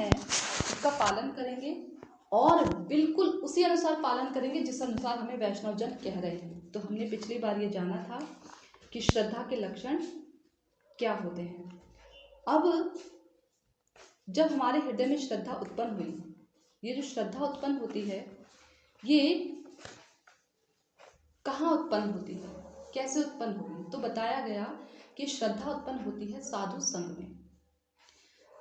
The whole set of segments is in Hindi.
है उसका पालन करेंगे और बिल्कुल उसी अनुसार पालन करेंगे जिस अनुसार हमें वैष्णव जन कह रहे हैं। तो हमने पिछली बार ये जाना था कि श्रद्धा के लक्षण क्या होते हैं। अब जब हमारे हृदय में श्रद्धा उत्पन्न हुई, ये जो श्रद्धा उत्पन्न होती है ये कहाँ उत्पन्न होती है, कैसे उत्पन्न होगी? तो बताया गया कि श्रद्धा उत्पन्न होती है साधु संग में।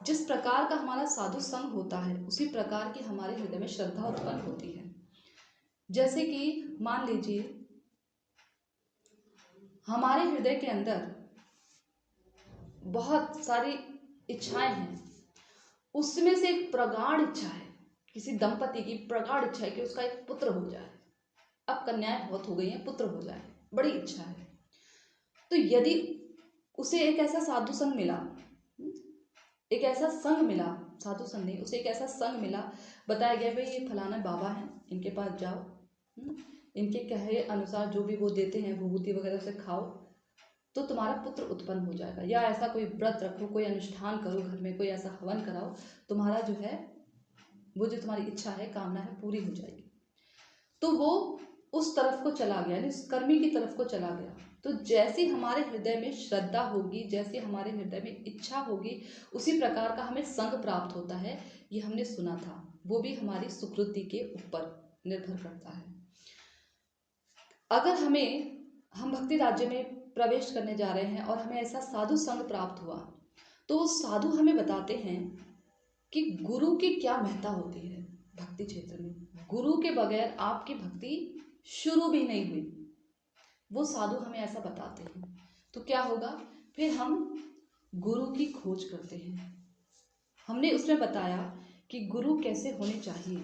जिस प्रकार का हमारा साधु संग होता है उसी प्रकार की हमारे हृदय में श्रद्धा उत्पन्न होती है। जैसे कि मान लीजिए हमारे हृदय के अंदर बहुत सारी इच्छाएं हैं, उसमें से एक प्रगाढ़ इच्छा है, किसी दंपति की प्रगाढ़ इच्छा है कि उसका एक पुत्र हो जाए। अब कन्याएं बहुत हो गई हैं, पुत्र हो जाए, बड़ी इच्छा है। तो यदि उसे एक ऐसा साधु संग मिला, एक ऐसा संग मिला, साधु संग नहीं, उसे एक ऐसा संग मिला, बताया गया भाई ये फलाना बाबा हैं, इनके पास जाओ, इनके कहे अनुसार जो भी वो देते हैं विभूति वगैरह से खाओ तो तुम्हारा पुत्र उत्पन्न हो जाएगा, या ऐसा कोई व्रत रखो, कोई अनुष्ठान करो, घर में कोई ऐसा हवन कराओ, तुम्हारा जो है वो जो तुम्हारी इच्छा है, कामना है, पूरी हो जाएगी। तो वो उस तरफ को चला गया, यानी कर्मी की तरफ को चला गया। तो जैसी हमारे हृदय में श्रद्धा होगी, जैसी हमारे हृदय में इच्छा होगी, उसी प्रकार का हमें संग प्राप्त होता है। ये हमने सुना था, वो भी हमारी सुकृति के ऊपर निर्भर करता है। अगर हम भक्ति राज्य में प्रवेश करने जा रहे हैं और हमें ऐसा साधु संग प्राप्त हुआ तो साधु हमें बताते हैं कि गुरु की क्या महत्ता होती है भक्ति क्षेत्र में। गुरु के बगैर आपकी भक्ति शुरू भी नहीं हुई, वो साधु हमें ऐसा बताते हैं। तो क्या होगा, फिर हम गुरु की खोज करते हैं। हमने उसमें बताया कि गुरु कैसे होने चाहिए।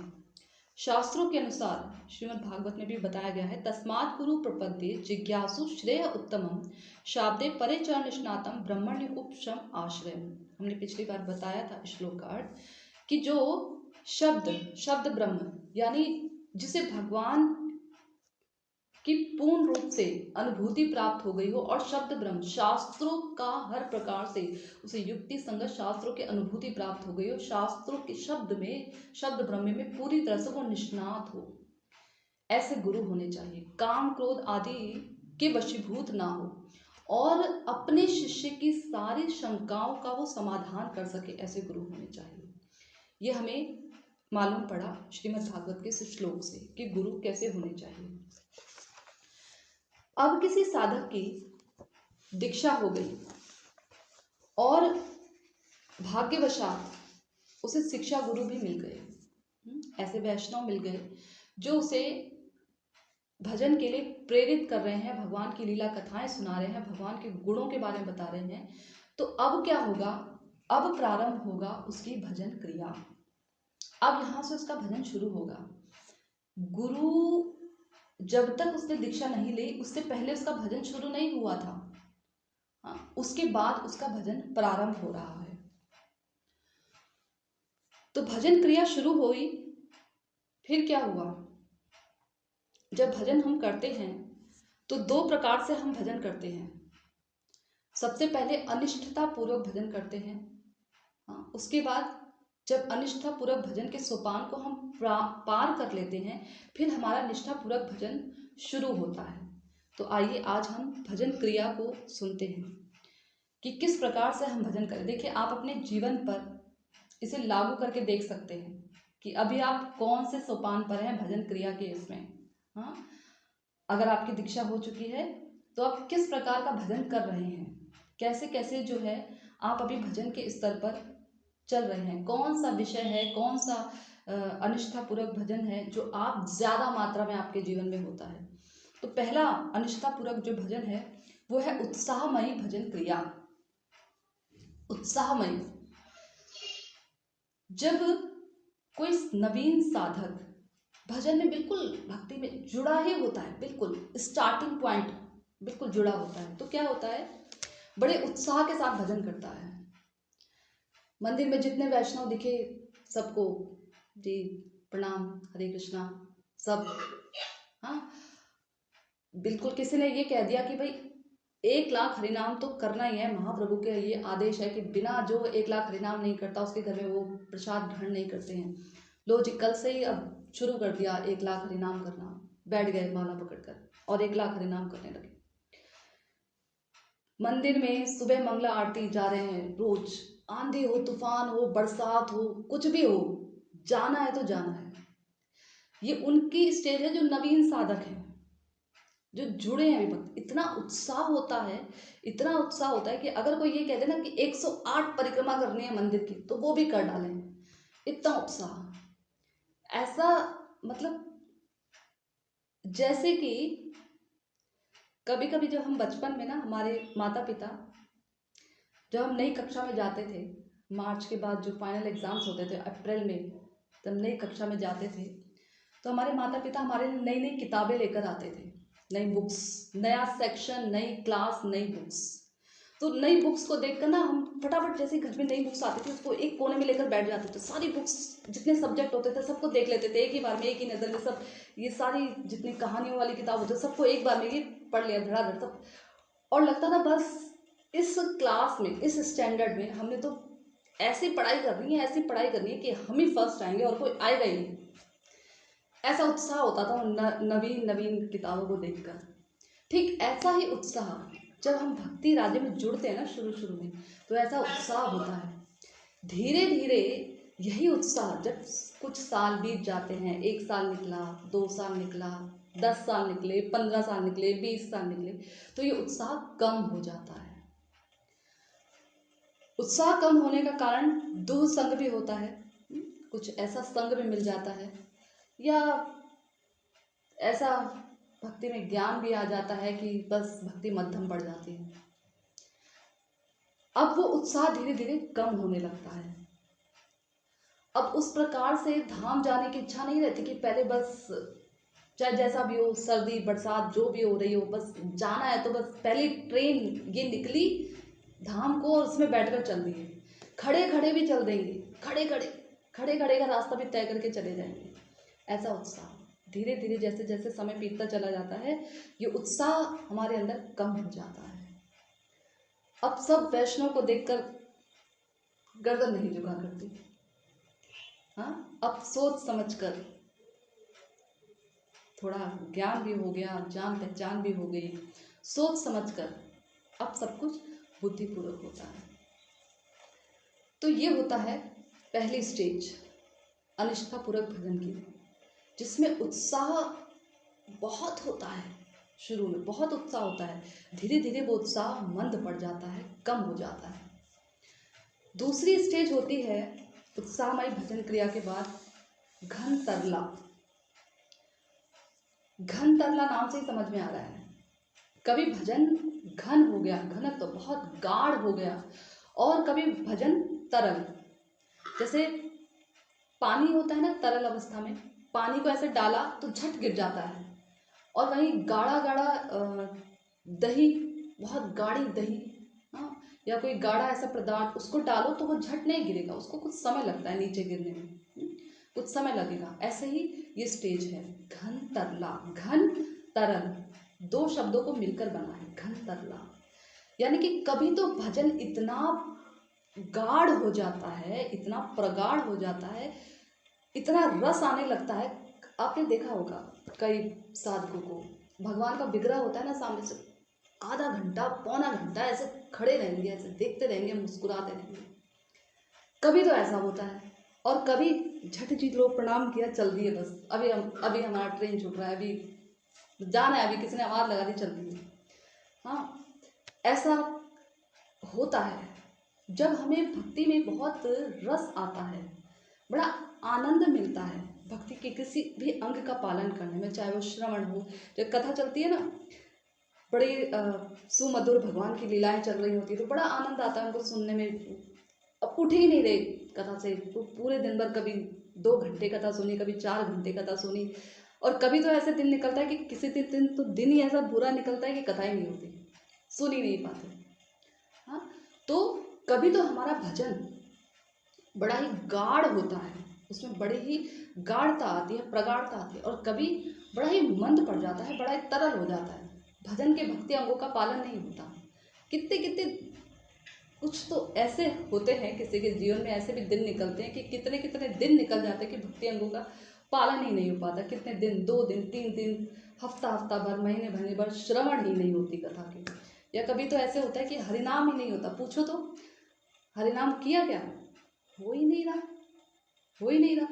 शास्त्रों के अनुसार श्रीमद् भागवत में भी बताया गया है, तस्मात् गुरु प्रपद्ये जिज्ञासु श्रेय उत्तमम शाब्दे परे च निष्णातम ब्रह्मण्य उपशम आश्रयम। हमने पिछली बार बताया था श्लोक का अर्थ कि जो शब्द ब्रह्म, यानी जिसे भगवान की पूर्ण रूप से अनुभूति प्राप्त हो गई हो, और शब्द ब्रह्म शास्त्रों का हर प्रकार से उसे युक्ति संगत शास्त्रों की अनुभूति प्राप्त हो गई हो, शास्त्रों के शब्द ब्रह्म में पूरी तरह से वो निष्णात हो, ऐसे गुरु होने चाहिए। काम क्रोध आदि के वशीभूत ना हो और अपने शिष्य की सारी शंकाओं का वो समाधान कर सके, ऐसे गुरु होने चाहिए। ये हमें मालूम पड़ा श्रीमद् भागवत के इस श्लोक से कि गुरु कैसे होने चाहिए। अब किसी साधक की दीक्षा हो गई और भाग्यवशात उसे शिक्षा गुरु भी मिल गए, ऐसे वैष्णव मिल गए जो उसे भजन के लिए प्रेरित कर रहे हैं, भगवान की लीला कथाएं सुना रहे हैं, भगवान के गुणों के बारे में बता रहे हैं। तो अब क्या होगा, अब प्रारंभ होगा उसकी भजन क्रिया। अब यहाँ से उसका भजन शुरू होगा। गुरु जब तक उसने दीक्षा नहीं ली, उससे पहले उसका भजन शुरू नहीं हुआ था। हाँ, उसके बाद उसका भजन प्रारंभ हो रहा है। तो भजन क्रिया शुरू हुई। फिर क्या हुआ, जब भजन हम करते हैं तो दो प्रकार से हम भजन करते हैं। सबसे पहले अनिष्ठता पूर्वक भजन करते हैं। हाँ, उसके बाद जब अनिष्ठा पूर्वक भजन के सोपान को हम पार कर लेते हैं, फिर हमारा निष्ठा पूर्वक भजन शुरू होता है। तो आइए आज हम भजन क्रिया को सुनते हैं कि किस प्रकार से हम भजन करें। देखिए, आप अपने जीवन पर इसे लागू करके देख सकते हैं कि अभी आप कौन से सोपान पर हैं भजन क्रिया के इसमें। हाँ, अगर आपकी दीक्षा हो चुकी है तो आप किस प्रकार का भजन कर रहे हैं, कैसे कैसे जो है आप अभी भजन के स्तर पर चल रहे हैं, कौन सा विषय है, कौन सा अनिष्ठापूर्वक भजन है जो आप ज़्यादा मात्रा में आपके जीवन में होता है। तो पहला अनिष्ठापूर्वक जो भजन है वो है उत्साहमयी भजन क्रिया। उत्साहमयी, जब कोई नवीन साधक भजन में बिल्कुल भक्ति में जुड़ा ही होता है, बिल्कुल स्टार्टिंग पॉइंट बिल्कुल जुड़ा होता है, तो क्या होता है, बड़े उत्साह के साथ भजन करता है। मंदिर में जितने वैष्णव दिखे सबको जी प्रणाम, हरे कृष्णा, सब। हाँ, बिल्कुल किसी ने ये कह दिया कि भाई 1,00,000 हरिनाम तो करना ही है। महाप्रभु के ये आदेश है कि बिना जो 1,00,000 हरिनाम नहीं करता उसके घर में वो प्रसाद ग्रहण नहीं करते हैं। लो जी, कल से ही अब शुरू कर दिया 1,00,000 हरिनाम करना। बैठ गए माला पकड़कर और 1,00,000 हरिनाम करने लगे। मंदिर में सुबह मंगला आरती जा रहे हैं रोज, आंधी हो, तूफान हो, बरसात हो, कुछ भी हो, जाना है तो जाना है। ये उनकी स्टेज है जो नवीन साधक है, जो जुड़े हैं अभी भक्त। इतना उत्साह होता है, इतना उत्साह होता है कि अगर कोई ये कह दे ना कि 108 परिक्रमा करनी है मंदिर की, तो वो भी कर डालें। इतना उत्साह, ऐसा मतलब जैसे कि कभी कभी जब हम बचपन में ना, हमारे माता पिता, जब हम नई कक्षा में जाते थे, मार्च के बाद जो फाइनल एग्जाम्स होते थे अप्रैल में, जब नई कक्षा में जाते थे तो हमारे माता पिता हमारे लिए नई नई किताबें लेकर आते थे, नई बुक्स, नया सेक्शन, नई क्लास, नई बुक्स। तो नई बुक्स को देखकर ना हम फटाफट, जैसे घर में नई बुक्स आती थी उसको एक कोने में लेकर बैठ जाते थे। सारी बुक्स, जितने सब्जेक्ट होते थे सबको देख लेते थे एक ही बार में, एक ही नज़र में। सब ये सारी जितनी कहानियों वाली किताब होती है सबको एक बार में ये पढ़ लिया धड़ाधड़ सब। और लगता था बस इस क्लास में, इस स्टैंडर्ड में हमने तो ऐसी पढ़ाई करनी है, ऐसी पढ़ाई करनी है कि हम ही फर्स्ट आएंगे और कोई आएगा ही नहीं। ऐसा उत्साह होता था नवीन नवीन किताबों को देखकर। ठीक ऐसा ही उत्साह जब हम भक्ति राज्य में जुड़ते हैं ना शुरू शुरू में, तो ऐसा उत्साह होता है। धीरे धीरे यही उत्साह जब कुछ साल बीत जाते हैं, 1 साल निकला, 2 साल निकला, 10 साल निकले, 15 साल निकले, 20 साल निकले, तो ये उत्साह कम हो जाता है। उत्साह कम होने का कारण दुह संग भी होता है, कुछ ऐसा संग भी मिल जाता है, या ऐसा भक्ति में ज्ञान भी आ जाता है कि बस भक्ति मध्यम पड़ जाती है। अब वो उत्साह धीरे धीरे कम होने लगता है। अब उस प्रकार से धाम जाने की इच्छा नहीं रहती कि पहले बस चाहे जैसा भी हो, सर्दी बरसात जो भी हो रही हो, बस जाना है तो बस पहले ट्रेन ये निकली धाम को और उसमें बैठकर चल दिए, खड़े खड़े भी चल देंगे, खड़े खड़े का रास्ता भी तय करके चले जाएंगे। ऐसा उत्साह धीरे धीरे जैसे जैसे समय बीतता चला जाता है, ये उत्साह हमारे अंदर कम हो जाता है। अब सब वैष्णव को देखकर गर्दन नहीं झुका करती, हाँ, अब सोच समझकर, थोड़ा ज्ञान भी हो गया, जान पहचान भी हो गई, सोच समझकर अब सब कुछ बुद्धिपूर्वक होता है। तो ये होता है पहली स्टेज अनिष्ठापूर्वक भजन की, जिसमें उत्साह बहुत होता है। शुरू में बहुत उत्साह होता है, धीरे धीरे वो उत्साह मंद पड़ जाता है, कम हो जाता है। दूसरी स्टेज होती है उत्साहमय भजन क्रिया के बाद घन तरला। घन तरला नाम से ही समझ में आ रहा है, कभी भजन घन हो गया, घनत्व तो बहुत गाढ़ हो गया, और कभी भजन तरल, जैसे पानी होता है ना तरल अवस्था में, पानी को ऐसे डाला तो झट गिर जाता है, और वहीं गाढ़ा गाढ़ा दही, बहुत गाढ़ी दही, हाँ, या कोई गाढ़ा ऐसा पदार्थ उसको डालो तो वो झट नहीं गिरेगा, उसको कुछ समय लगता है नीचे गिरने में, कुछ समय लगेगा। ऐसे ही ये स्टेज है घन तरला। घन तरल दो शब्दों को मिलकर बना है घन तरला, यानी कि कभी तो भजन इतना गाढ़ हो जाता है, इतना प्रगाढ़ हो जाता है, इतना रस आने लगता है। आपने देखा होगा कई साधकों को, भगवान का विग्रह होता है ना सामने से, आधा घंटा पौना घंटा ऐसे खड़े रहेंगे, ऐसे देखते रहेंगे, मुस्कुराते रहेंगे। कभी तो ऐसा होता है, और कभी झट जी लोग प्रणाम किया, चल दिए बस, अभी हमारा ट्रेन छूट रहा है, अभी जाना है, अभी किसी ने आवाज़ लगा दी, चल दिए। हाँ, ऐसा होता है जब हमें भक्ति में बहुत रस आता है, बड़ा आनंद मिलता है भक्ति के किसी भी अंग का पालन करने में, चाहे वो श्रवण हो, जब कथा चलती है ना, बड़ी सुमधुर भगवान की लीलाएं चल रही होती है, तो बड़ा आनंद आता है उनको सुनने में। अब उठ ही नहीं रहे कथा से, तो पूरे दिन भर कभी 2 घंटे कथा सुनी, कभी 4 घंटे कथा सुनी, और कभी तो ऐसे दिन निकलता है कि किसी दिन तो दिन ही ऐसा बुरा निकलता है कि कथा ही नहीं होती, सुन ही नहीं पाते। हाँ, तो कभी तो हमारा भजन बड़ा ही गाढ़ होता है, उसमें बड़ी ही गाढ़ता आती है, प्रगाढ़ता आती है, और कभी बड़ा ही मंद पड़ जाता है, बड़ा ही तरल हो जाता है, भजन के भक्ति अंगों का पालन नहीं होता। कितने कितने कुछ तो ऐसे होते हैं, किसी के जीवन में ऐसे भी दिन निकलते हैं कि कितने कितने दिन निकल जाते हैं कि भक्ति अंगों का पालन ही नहीं हो पाता। कितने दिन, 2 दिन, 3 दिन, हफ्ता हफ्ता भर, महीने भर श्रवण ही नहीं होती कथा की। या कभी तो ऐसे होता है कि हरिनाम ही नहीं होता। पूछो तो हरिनाम किया क्या, हो ही नहीं रहा, हो ही नहीं रहा।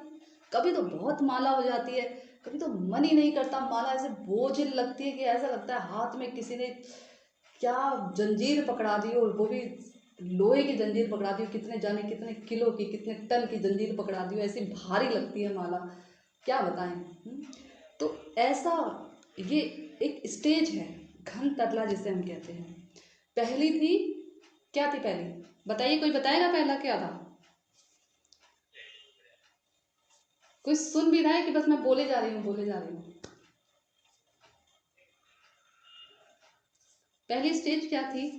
कभी तो बहुत माला हो जाती है, कभी तो मन ही नहीं करता। माला ऐसे बोझिल लगती है कि ऐसा लगता है हाथ में किसी ने क्या जंजीर पकड़ा दी, और वो भी लोहे की जंजीर पकड़ा दी, कितने जाने कितने किलो की, कितने टन की जंजीर पकड़ा दी, ऐसी भारी लगती है माला, क्या बताएं। तो ऐसा ये एक स्टेज है, घन तरला जिसे हम कहते हैं। पहली थी, क्या थी पहली, बताइए, कोई बताएगा पहला क्या था? कोई सुन भी रहा है कि बस मैं बोले जा रही हूँ, बोले जा रही हूँ? पहली स्टेज क्या थी?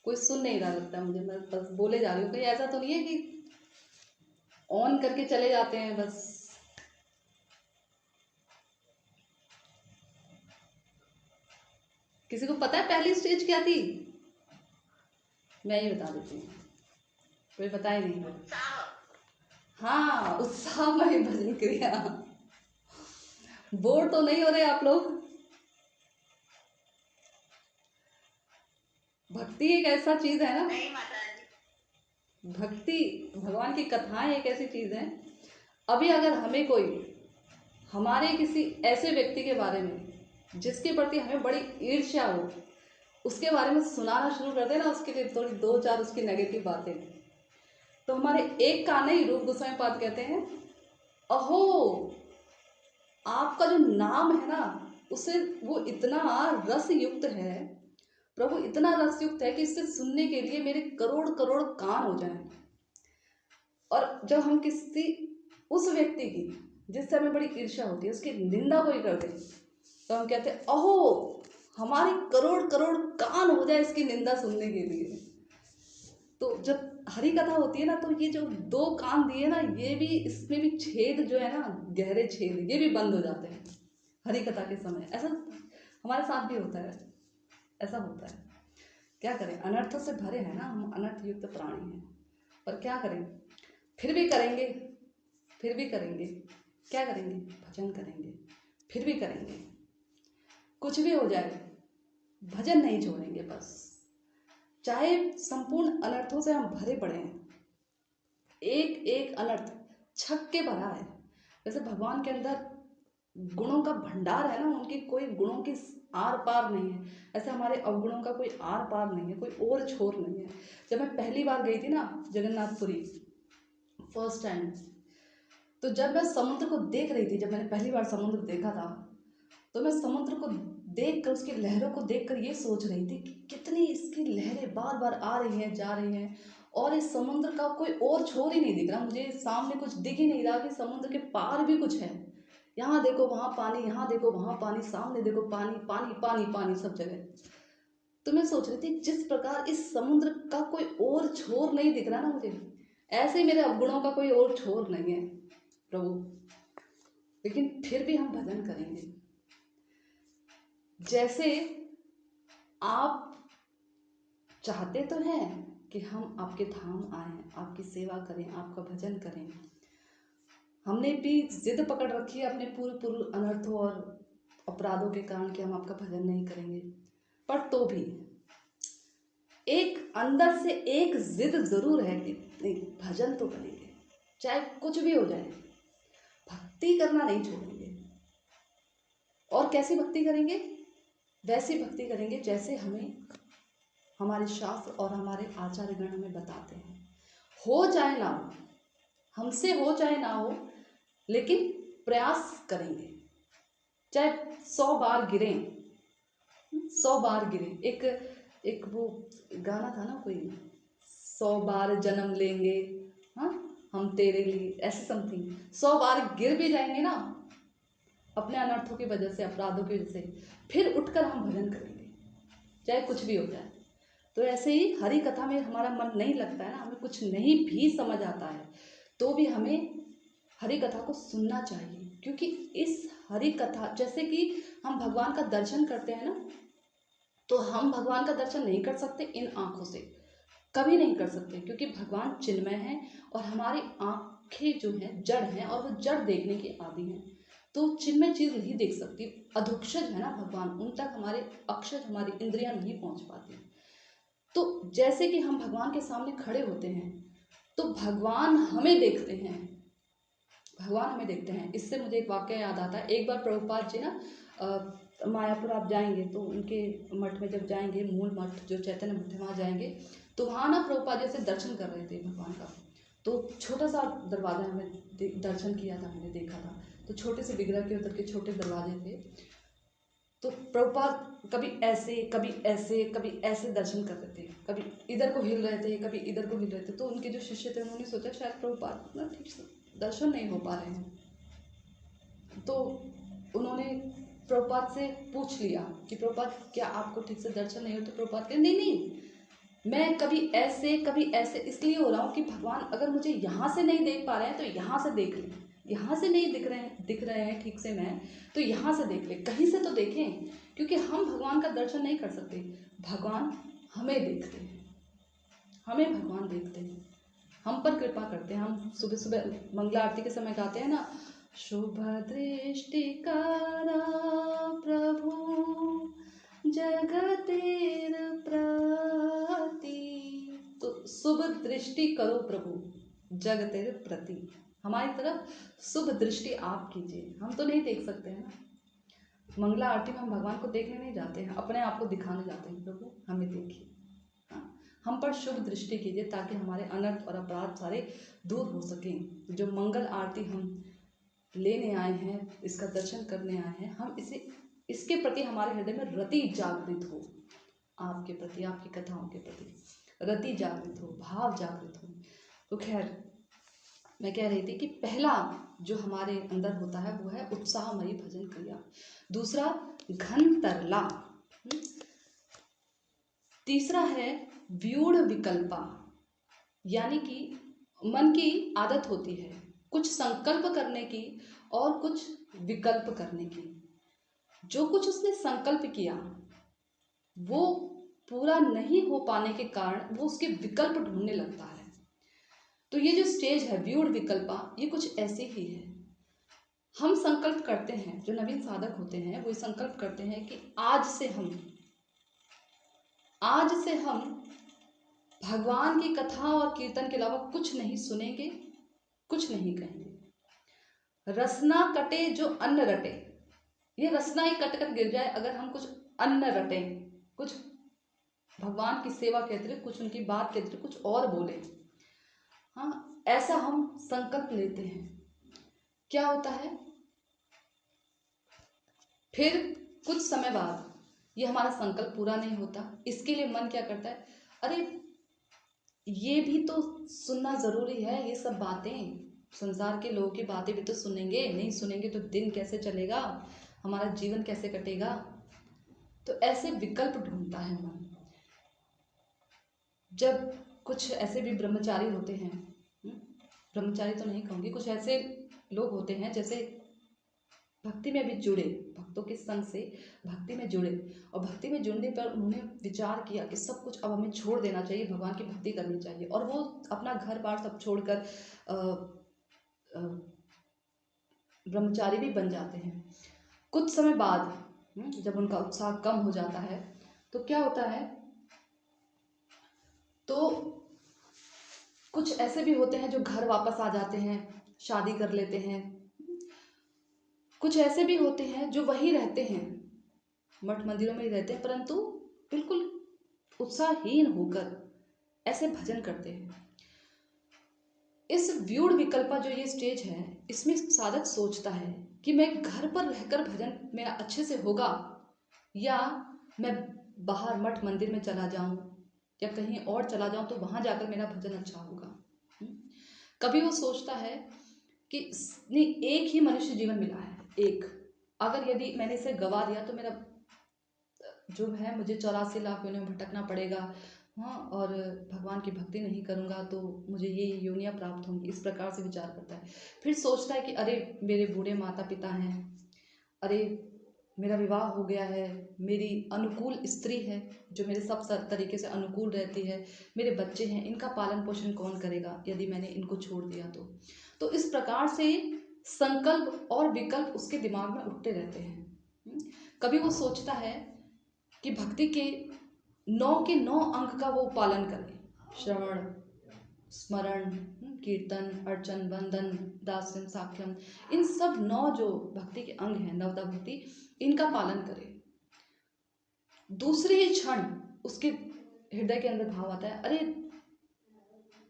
कोई सुन नहीं रहा लगता है मुझे, मैं बस बोले जा रही हूँ। कहीं ऐसा तो नहीं है कि ऑन करके चले जाते हैं बस? किसी को पता है पहली स्टेज क्या थी? मैं ही बता देती हूँ, कोई बता ही नहीं। हाँ, उत्साहमय भजन क्रिया। बोर तो नहीं हो रहे आप लोग? भक्ति एक ऐसा चीज है ना, भक्ति, भगवान की कथाएं एक ऐसी चीज है। अभी अगर हमें कोई हमारे किसी ऐसे व्यक्ति के बारे में जिसके प्रति हमें बड़ी ईर्ष्या हो, उसके बारे में सुनाना शुरू कर देना, उसके लिए थोड़ी 2-4 उसकी नेगेटिव बातें, तो हमारे एक कान ही रूप गोस्वामी पाद कहते हैं, अहो आपका जो नाम है ना, उसे वो इतना रस युक्त है, प्रभु इतना रस युक्त है कि इससे सुनने के लिए मेरे करोड़ करोड़ कान हो जाएं। और जब हम किसी उस व्यक्ति की जिससे हमें बड़ी ईर्ष्या होती है उसकी निंदा कोई कर दे, तो हम कहते हैं अहो हमारे करोड़ करोड़ कान हो जाए इसकी निंदा सुनने के लिए। तो जब हरि कथा होती है ना, तो ये जो 2 कान दिए ना, ये भी, इसमें भी छेद जो है ना, गहरे छेद, ये भी बंद हो जाते हैं हरि कथा के समय। ऐसा हमारे साथ भी होता है, ऐसा होता है। क्या करें, अनर्थों से भरे हैं ना हम, अनर्थ युक्त प्राणी हैं, पर क्या करें, फिर भी करेंगे, फिर भी करेंगे। क्या करेंगे, भजन करेंगे, फिर भी करेंगे, कुछ भी हो जाए भजन नहीं छोड़ेंगे बस। चाहे संपूर्ण अनर्थों से हम भरे पड़े हैं, एक एक अनर्थ छक्के भरा है। जैसे भगवान के अंदर गुणों का भंडार है ना, उनकी कोई गुणों की आर पार नहीं है, ऐसे हमारे अवगुणों का कोई आर पार नहीं है, कोई और छोर नहीं है। जब मैं पहली बार गई थी ना जगन्नाथपुरी, फर्स्ट टाइम, तो जब मैं समुद्र को देख रही थी, जब मैंने पहली बार समुद्र देखा था, तो मैं समुद्र को देख कर, उसकी लहरों को देख कर ये सोच रही थी कि कितनी इसकी लहरें बार बार आ रही हैं, जा रही हैं, और इस समुद्र का कोई और छोर ही नहीं दिख रहा मुझे, सामने कुछ दिख ही नहीं रहा कि समुद्र के पार भी कुछ है। यहाँ देखो वहाँ पानी, यहाँ देखो वहाँ पानी, सामने देखो पानी पानी पानी पानी, सब जगह। तो मैं सोच रही थी जिस प्रकार इस समुद्र का कोई और छोर नहीं दिख रहा ना मुझे, ऐसे ही मेरे अवगुणों का कोई और छोर नहीं है प्रभु। लेकिन फिर भी हम भजन करेंगे। जैसे आप चाहते तो हैं कि हम आपके धाम आएं, आपकी सेवा करें, आपका भजन करें। हमने भी जिद पकड़ रखी है अपने पूर्व पूर्व अनर्थों और अपराधों के कारण कि हम आपका भजन नहीं करेंगे, पर तो भी एक अंदर से एक जिद जरूर है कि नहीं, भजन तो करेंगे, चाहे कुछ भी हो जाए, भक्ति करना नहीं छोड़ेंगे। और कैसी भक्ति करेंगे? वैसी भक्ति करेंगे जैसे हमें हमारे शास्त्र और हमारे आचार्यगण हमें बताते हैं। हो चाहे ना हो, हमसे हो चाहे ना हो, लेकिन प्रयास करेंगे। चाहे 100 बार गिरें, 100 बार गिरें। एक वो गाना था ना कोई, 100 बार जन्म लेंगे हाँ हम तेरे लिए, ऐसे समथिंग। 100 बार गिर भी जाएंगे ना अपने अनर्थों की वजह से, अपराधों की वजह से, फिर उठकर हम भजन करेंगे, चाहे कुछ भी हो जाए। तो ऐसे ही हरि कथा में हमारा मन नहीं लगता है ना, हमें कुछ नहीं भी समझ आता है, तो भी हमें हरि कथा को सुनना चाहिए, क्योंकि इस हरि कथा, जैसे कि हम भगवान का दर्शन करते हैं ना, तो हम भगवान का दर्शन नहीं कर सकते इन आँखों से, कभी नहीं कर सकते, क्योंकि भगवान चिन्मय हैं और हमारी आँखें जो हैं जड़ हैं और वो जड़ देखने की आदि हैं, तो चिन्मय चीज़ नहीं देख सकती। अधोक्षज है ना भगवान, उन तक हमारे अक्षज, हमारी इंद्रियां नहीं पहुंच पाती। तो जैसे कि हम भगवान के सामने खड़े होते हैं तो भगवान हमें देखते हैं, भगवान हमें देखते हैं। इससे मुझे एक वाक्य याद आता है। एक बार प्रभुपाद जी ना मायापुर आप जाएंगे तो उनके मठ में जब जाएंगे, मूल मठ जो चैतन्य मठ है वहाँ जाएंगे, तो वहाँ ना प्रभुपाद जी से दर्शन कर रहे थे भगवान का। तो छोटा सा दरवाज़ा हमें दर्शन किया था, मैंने देखा था, तो छोटे से विग्रह के उधर के छोटे दरवाजे थे। तो प्रभुपाद कभी ऐसे कभी ऐसे कभी ऐसे दर्शन कर रहे थे, कभी इधर को हिल रहे थे, कभी इधर को हिल रहे थे। तो उनके जो शिष्य थे उन्होंने सोचा शायद प्रभुपाद ना ठीक से दर्शन नहीं हो पा रहे हैं, तो उन्होंने प्रभुपाद से पूछ लिया कि प्रभुपाद क्या आपको ठीक से दर्शन नहीं हो? तो प्रभुपाद कहे नहीं नहीं, मैं कभी ऐसे इसलिए हो रहा हूँ कि भगवान अगर मुझे यहाँ से नहीं देख पा रहे हैं तो यहाँ से देख लें, यहाँ से नहीं दिख रहे हैं ठीक से मैं, तो यहाँ से देख लें, कहीं से तो देखें, क्योंकि हम भगवान का दर्शन नहीं कर सकते, भगवान हमें देखते हैं, हमें भगवान देखते हैं, हम पर कृपा करते हैं। हम सुबह सुबह मंगला आरती के समय गाते हैं ना, शुभ दृष्टि करा प्रभु जगतेर प्रति, तो शुभ दृष्टि करो प्रभु जगतेर प्रति, हमारी तरफ शुभ दृष्टि आप कीजिए। हम तो नहीं देख सकते हैं ना, मंगला आरती में हम भगवान को देखने नहीं जाते हैं, अपने आप को दिखाने जाते हैं, प्रभु हमें देखिए, हम पर शुभ दृष्टि कीजिए ताकि हमारे अनर्थ और अपराध सारे दूर हो सकें। जो मंगल आरती हम लेने आए हैं, इसका दर्शन करने आए हैं, हम इसके प्रति हमारे हृदय में रति जागृत हो, आपके प्रति, आपकी कथाओं के प्रति रति जागृत हो, भाव जागृत हो। तो खैर मैं कह रही थी कि पहला जो हमारे अंदर होता है वो है उत्साहमयी भजन क्रिया, दूसरा घन तरला, तीसरा है व्यूढ़ विकल्पा, यानी कि मन की आदत होती है कुछ संकल्प करने की और कुछ विकल्प करने की। जो कुछ उसने संकल्प किया वो पूरा नहीं हो पाने के कारण वो उसके विकल्प ढूंढने लगता है। तो ये जो स्टेज है व्यूढ़ विकल्पा, ये कुछ ऐसी ही है। हम संकल्प करते हैं, जो नवीन साधक होते हैं वो संकल्प करते हैं कि आज से हम भगवान की कथा और कीर्तन के अलावा कुछ नहीं सुनेंगे, कुछ नहीं कहेंगे। रसना कटे जो अन्न रटे, ये रसना ही कट कर गिर जाए अगर हम कुछ अन्न रटें, कुछ भगवान की सेवा के अतिरिक्त, कुछ उनकी बात के अतिरिक्त कुछ और बोले। हाँ, ऐसा हम संकल्प लेते हैं। क्या होता है फिर कुछ समय बाद ये हमारा संकल्प पूरा नहीं होता। इसके लिए मन क्या करता है, अरे ये भी तो सुनना जरूरी है, ये सब बातें, संसार के लोगों की बातें भी तो सुनेंगे, नहीं सुनेंगे तो दिन कैसे चलेगा, हमारा जीवन कैसे कटेगा। तो ऐसे विकल्प ढूंढता है मन। जब कुछ ऐसे भी ब्रह्मचारी होते हैं, ब्रह्मचारी तो नहीं कहूँगी, कुछ ऐसे लोग होते हैं जैसे भक्ति में भी जुड़े, भक्तों के संग से भक्ति में जुड़े, और भक्ति में जुड़ने पर उन्होंने विचार किया कि सब कुछ अब हमें छोड़ देना चाहिए, भगवान की भक्ति करनी चाहिए, और वो अपना घर बार सब छोड़कर ब्रह्मचारी भी बन जाते हैं। कुछ समय बाद जब उनका उत्साह कम हो जाता है तो क्या होता है, तो कुछ ऐसे भी होते हैं जो घर वापस आ जाते हैं, शादी कर लेते हैं। कुछ ऐसे भी होते हैं जो वहीं रहते हैं, मठ मंदिरों में ही रहते हैं, परंतु बिल्कुल उत्साहहीन होकर ऐसे भजन करते हैं। इस व्यूढ़ विकल्पा जो ये स्टेज है, इसमें साधक सोचता है कि मैं घर पर रहकर भजन मेरा अच्छे से होगा, या मैं बाहर मठ मंदिर में चला जाऊं या कहीं और चला जाऊं तो वहां जाकर मेरा भजन अच्छा होगा। कभी वो सोचता है कि एक ही मनुष्य जीवन मिला है, एक, अगर यदि मैंने इसे गवा दिया तो मेरा जो है मुझे 84 लाख योनियों में भटकना पड़ेगा, हाँ, और भगवान की भक्ति नहीं करूँगा तो मुझे ये योनियाँ प्राप्त होंगी, इस प्रकार से विचार करता है। फिर सोचता है कि अरे मेरे बूढ़े माता पिता हैं, अरे मेरा विवाह हो गया है, मेरी अनुकूल स्त्री है जो मेरे सब तरीके से अनुकूल रहती है, मेरे बच्चे हैं, इनका पालन पोषण कौन करेगा यदि मैंने इनको छोड़ दिया तो इस प्रकार से संकल्प और विकल्प उसके दिमाग में उठते रहते हैं। कभी वो सोचता है कि भक्ति के 9 के 9 अंग का वो पालन करे, श्रवण, स्मरण, कीर्तन, अर्चन, वंदन, दास्यम, साख्यम, इन सब 9 जो भक्ति के अंग हैं, नवदा भक्ति, इनका पालन करे। दूसरे ही क्षण उसके हृदय के अंदर भाव आता है, अरे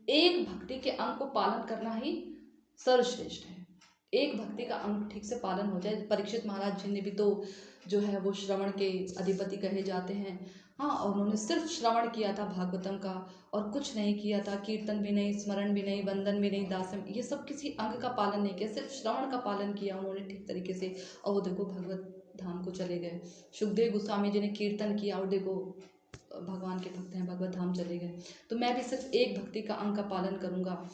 एक भक्ति के अंग को पालन करना ही सर्वश्रेष्ठ है। एक भक्ति का अंग ठीक से पालन हो जाए। परीक्षित महाराज जी ने भी तो जो है वो श्रवण के अधिपति कहे जाते हैं। हाँ, और उन्होंने सिर्फ श्रवण किया था भागवतम का और कुछ नहीं किया था, कीर्तन भी नहीं, स्मरण भी नहीं, वंदन भी नहीं, दास्यम, ये सब किसी अंग का पालन नहीं किया, सिर्फ श्रवण का पालन किया उन्होंने ठीक तरीके से, और वो देखो भगवत धाम को चले गए। सुखदेव गोस्वामी जी ने कीर्तन किया और देखो भगवान के भक्त हैं, भगवत धाम चले गए। तो मैं भी सिर्फ एक भक्ति का अंग का पालन करूँगा।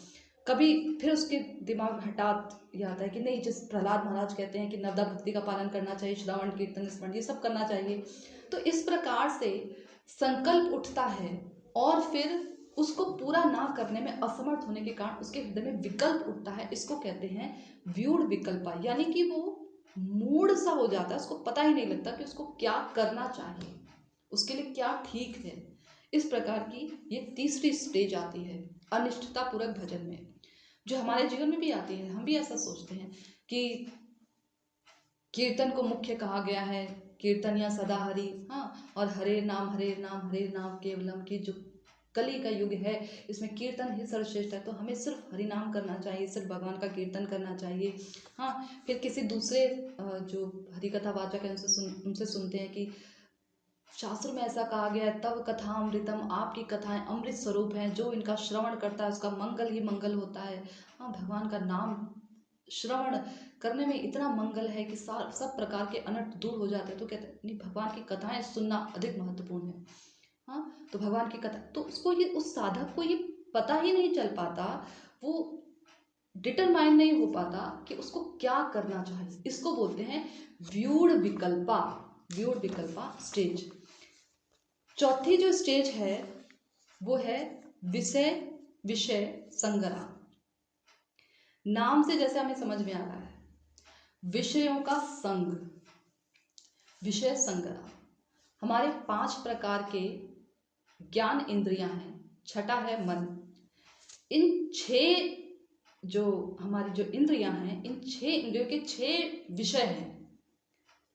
कभी फिर उसके दिमाग में हठात ये आता है कि नहीं, जिस प्रहलाद महाराज कहते हैं कि नवदा भक्ति का पालन करना चाहिए, श्रवण, कीर्तन, स्मरण, ये सब करना चाहिए। तो इस प्रकार से संकल्प उठता है और फिर उसको पूरा ना करने में असमर्थ होने के कारण उसके हृदय में विकल्प उठता है। इसको कहते हैं व्यूढ़ विकल्पा, यानी कि वो मूड सा हो जाता है, उसको पता ही नहीं लगता कि उसको क्या करना चाहिए, उसके लिए क्या ठीक है। इस प्रकार की ये तीसरी स्टेज आती है अनिष्टता पूर्वक भजन में, जो हमारे जीवन में भी आती है। हम भी ऐसा सोचते हैं कि कीर्तन को मुख्य कहा गया है, कीर्तन या सदा हरि, हाँ, और हरे नाम हरे नाम हरे नाम केवलम की जो कली का युग है, इसमें कीर्तन ही सर्वश्रेष्ठ है। तो हमें सिर्फ हरि नाम करना चाहिए, सिर्फ भगवान का कीर्तन करना चाहिए। हाँ, फिर किसी दूसरे जो हरिकथा वाचक है उनसे सुनते हैं कि शास्त्र में ऐसा कहा गया है, तव कथा अमृतम, आपकी कथाएं अमृत स्वरूप हैं, जो इनका श्रवण करता है उसका मंगल ही मंगल होता है। हाँ, भगवान का नाम श्रवण करने में इतना मंगल है कि सब प्रकार के अनर्थ दूर हो जाते हैं। तो कहते हैं नहीं, भगवान की कथाएं सुनना अधिक महत्वपूर्ण है। हाँ, तो भगवान की कथा, तो उसको ये, उस साधक को ये पता ही नहीं चल पाता, वो डिटरमाइन नहीं हो पाता कि उसको क्या करना चाहिए। इसको बोलते हैं व्यूढ़ विकल्पा, व्यूढ़ विकल्पा स्टेज। चौथी जो स्टेज है वो है विषय विषय संग्रह। नाम से जैसे हमें समझ में आ रहा है, विषयों का संग, विषय संग्रह। हमारे 5 प्रकार के ज्ञान इंद्रियां हैं, छठा है मन। इन 6 जो हमारी जो इंद्रियां हैं, इन 6 इंद्रियों के 6 विषय हैं।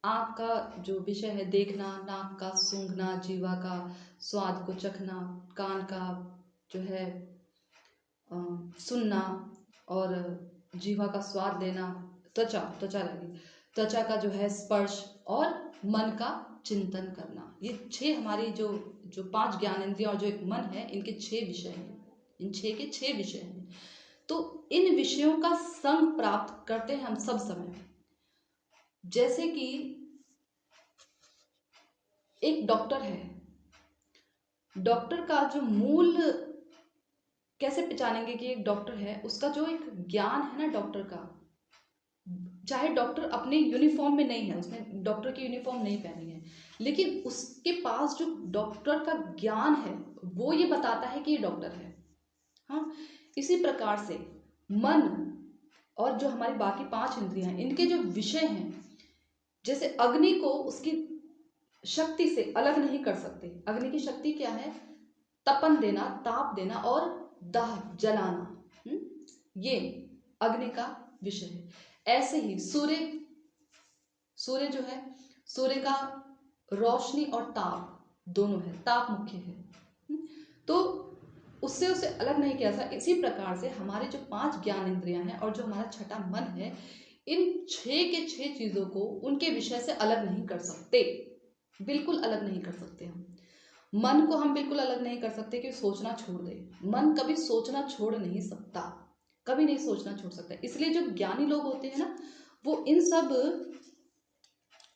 आँख का जो विषय है देखना, नाक का सूंघना, जीवा का स्वाद को चखना, कान का जो है सुनना और जीवा का स्वाद लेना, त्वचा, त्वचा रहेगी, त्वचा का जो है स्पर्श, और मन का चिंतन करना। ये 6 हमारी जो 5 ज्ञानेंद्रियां और जो एक मन है, इनके 6 विषय हैं, इन 6 के 6 विषय हैं। तो इन विषयों का संग प्राप्त करते हैं हम सब समय। जैसे कि एक डॉक्टर है, डॉक्टर का जो मूल, कैसे पहचानेंगे कि एक डॉक्टर है, उसका जो एक ज्ञान है ना डॉक्टर का, चाहे डॉक्टर अपने यूनिफॉर्म में नहीं है, उसने डॉक्टर की यूनिफॉर्म नहीं पहनी है, लेकिन उसके पास जो डॉक्टर का ज्ञान है वो ये बताता है कि ये डॉक्टर है। हाँ, इसी प्रकार से मन और जो हमारी बाकी 5 इंद्रियां हैं, इनके जो विषय हैं, जैसे अग्नि को उसकी शक्ति से अलग नहीं कर सकते। अग्नि की शक्ति क्या है? तपन देना, ताप देना और दाह, जलाना। ये अग्नि का विषय है। ऐसे ही सूर्य, सूर्य जो है, सूर्य का रोशनी और ताप दोनों है, ताप मुख्य है, तो उससे उसे अलग नहीं किया जा। इसी प्रकार से हमारे जो 5 ज्ञान इंद्रियां हैं और जो हमारा छठा मन है, इन 6 के 6 चीजों को उनके विषय से अलग नहीं कर सकते, बिल्कुल अलग नहीं कर सकते। हम मन को हम बिल्कुल अलग नहीं कर सकते कि सोचना छोड़ दे। मन कभी सोचना छोड़ नहीं सकता, कभी नहीं सोचना छोड़ सकता। इसलिए जो ज्ञानी लोग होते हैं ना, वो इन सब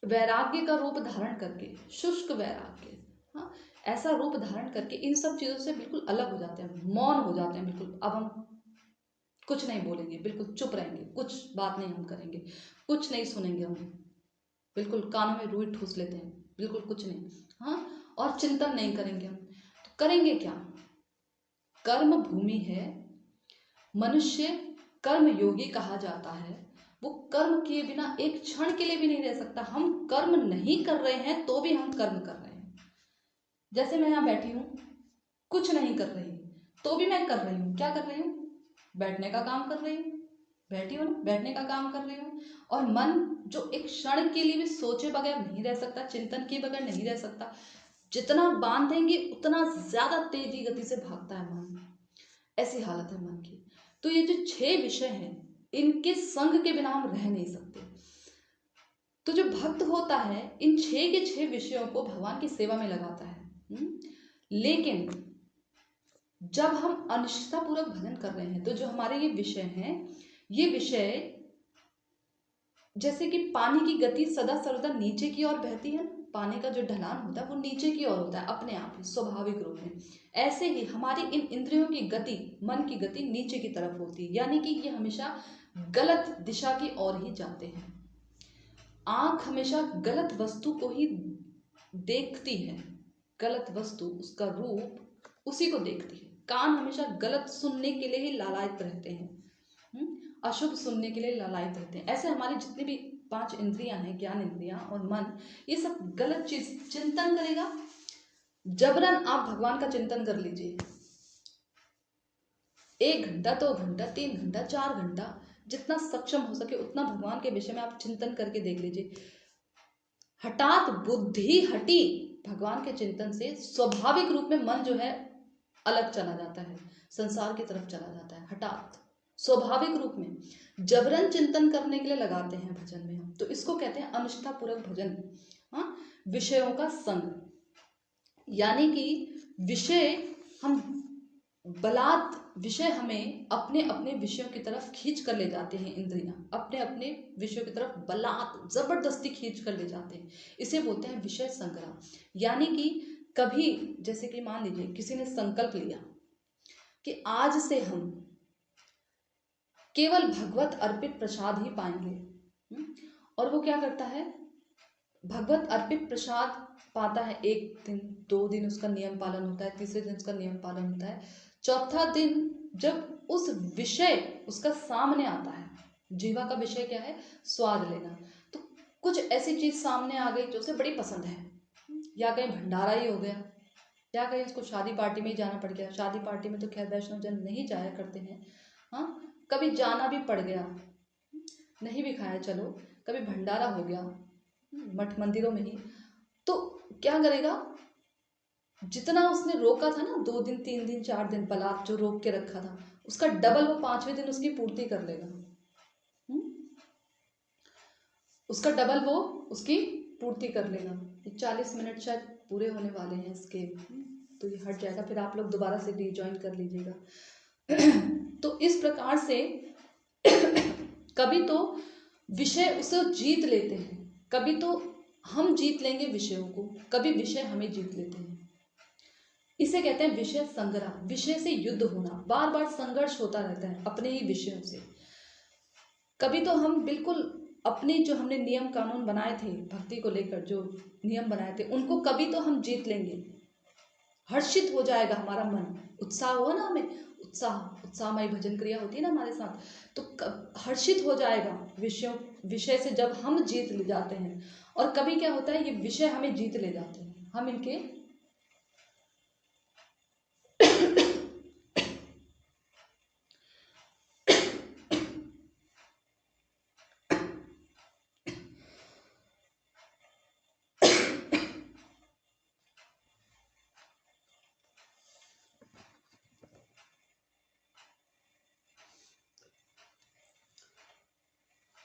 वैराग्य का रूप धारण करके, शुष्क वैराग्य, हाँ, ऐसा रूप धारण करके इन सब चीज़ों से बिल्कुल अलग हो जाते हैं, मौन हो जाते हैं बिल्कुल। अब हम कुछ नहीं बोलेंगे, बिल्कुल चुप रहेंगे, कुछ बात नहीं हम करेंगे, कुछ नहीं सुनेंगे हम, बिल्कुल कानों में रुई ठूस लेते हैं, बिल्कुल कुछ नहीं। हाँ, और चिंतन नहीं करेंगे हम। तो करेंगे क्या? कर्म भूमि है, मनुष्य कर्म योगी कहा जाता है। वो कर्म किए बिना एक क्षण के लिए भी नहीं रह सकता। हम कर्म नहीं कर रहे हैं तो भी हम कर्म कर रहे हैं। जैसे मैं यहाँ बैठी हूँ, कुछ नहीं कर रही तो भी मैं कर रही हूँ। क्या कर रही हूँ? बैठने का काम कर रही हूँ। बैठी हूँ ना, बैठने का काम कर रही हूँ। और मन जो एक क्षण के लिए भी सोचे बगैर नहीं रह सकता, चिंतन किए बगैर नहीं रह सकता, जितना बांधेंगे उतना ज्यादा तेजी गति से भागता है मन। ऐसी हालत है मन की। तो ये जो 6 विषय हैं, इनके संग के बिना हम रह नहीं सकते। तो जो भक्त होता है इन 6 के 6 विषयों को भगवान की सेवा में लगाता है। लेकिन जब हम अनिष्ठतापूर्वक भजन कर रहे हैं तो जो हमारे ये विषय हैं, ये विषय जैसे कि पानी की गति सदा सर्वदा नीचे की ओर बहती है, पानी का जो ढलान होता है वो नीचे की ओर होता है अपने आप ही स्वाभाविक रूप में। ऐसे ही हमारी इन इंद्रियों की गति, मन की गति नीचे की तरफ होती है, यानी कि ये हमेशा गलत दिशा की ओर ही जाते हैं। आंख हमेशा गलत वस्तु को ही देखती है, गलत वस्तु, उसका रूप उसी को देखती है। कान हमेशा गलत सुनने के लिए ही लालायित रहते हैं, अशुभ सुनने के लिए लालायित रहते हैं। ऐसे हमारी जितनी भी 5 इंद्रियां हैं, ज्ञान इंद्रियां और मन, ये सब गलत चीज चिंतन करेगा। जबरन आप भगवान का चिंतन कर लीजिए, 1 घंटा, 2 घंटा, 3 घंटा, 4 घंटा, जितना सक्षम हो सके उतना भगवान के विषय में आप चिंतन करके देख लीजिए। हठात बुद्धि हटी भगवान के चिंतन से, स्वाभाविक रूप में मन जो है अलग चला जाता है, संसार की तरफ चला जाता है। हठात स्वाभाविक रूप में जबरन चिंतन करने के लिए लगाते हैं भजन में हम, तो इसको कहते हैं अनिष्ठापूर्वक भजन। हाँ, विषयों का संग, यानी कि विषय हम बलात्, विषय हमें अपने अपने विषयों की तरफ खींच कर ले जाते हैं। इंद्रियां अपने अपने विषयों की तरफ बलात् जबरदस्ती खींच कर ले जाते हैं। इसे बोलते हैं विषय संग्रह। यानी कि कभी, जैसे कि मान लीजिए किसी ने संकल्प लिया कि आज से हम केवल भगवत अर्पित प्रसाद ही पाएंगे, और वो क्या करता है, भगवत अर्पित प्रसाद पाता है। 1 दिन, 2 दिन उसका नियम पालन होता है, तीसरे दिन उसका नियम पालन होता है, चौथा दिन जब उस विषय उसका सामने आता है, जीवा का विषय क्या है, स्वाद लेना, तो कुछ ऐसी चीज सामने आ गई जो उसे बड़ी पसंद है, या कहीं भंडारा ही हो गया, या कहीं उसको शादी पार्टी में ही जाना पड़ गया। शादी पार्टी में तो खैर वैष्णव जन नहीं जाया करते हैं, हाँ, कभी जाना भी पड़ गया, नहीं भी खाया, चलो कभी भंडारा हो गया मठ मंदिरों में ही, तो क्या करेगा, जितना उसने रोका था ना, 2 दिन, 3 दिन, 4 दिन बलात् जो रोक के रखा था, उसका डबल वो 5वें दिन उसकी पूर्ति कर लेगा। उसका डबल वो उसकी पूर्ति कर लेगा। 40 मिनट शायद पूरे होने वाले हैं इसके, तो ये हट जाएगा, फिर आप लोग दोबारा से रिज्वाइन कर लीजिएगा। तो इस प्रकार से कभी तो विषय उसे जीत लेते हैं, कभी तो हम जीत लेंगे विषयों को, कभी विषय हमें जीत लेते हैं। इसे कहते हैं विषय संग्रह। विषय से युद्ध होना, बार बार संघर्ष होता रहता है अपने ही विषयों से। कभी तो हम बिल्कुल अपने जो हमने नियम कानून बनाए थे भक्ति को लेकर, जो नियम बनाए थे उनको कभी तो हम जीत लेंगे, हर्षित हो जाएगा हमारा मन, उत्साह हुआ ना हमें, उत्साहमय भजन क्रिया होती है ना हमारे साथ, तो हर्षित हो जाएगा विषय से जब हम जीत ले जाते हैं। और कभी क्या होता है, ये विषय हमें जीत ले जाते हैं, हम इनके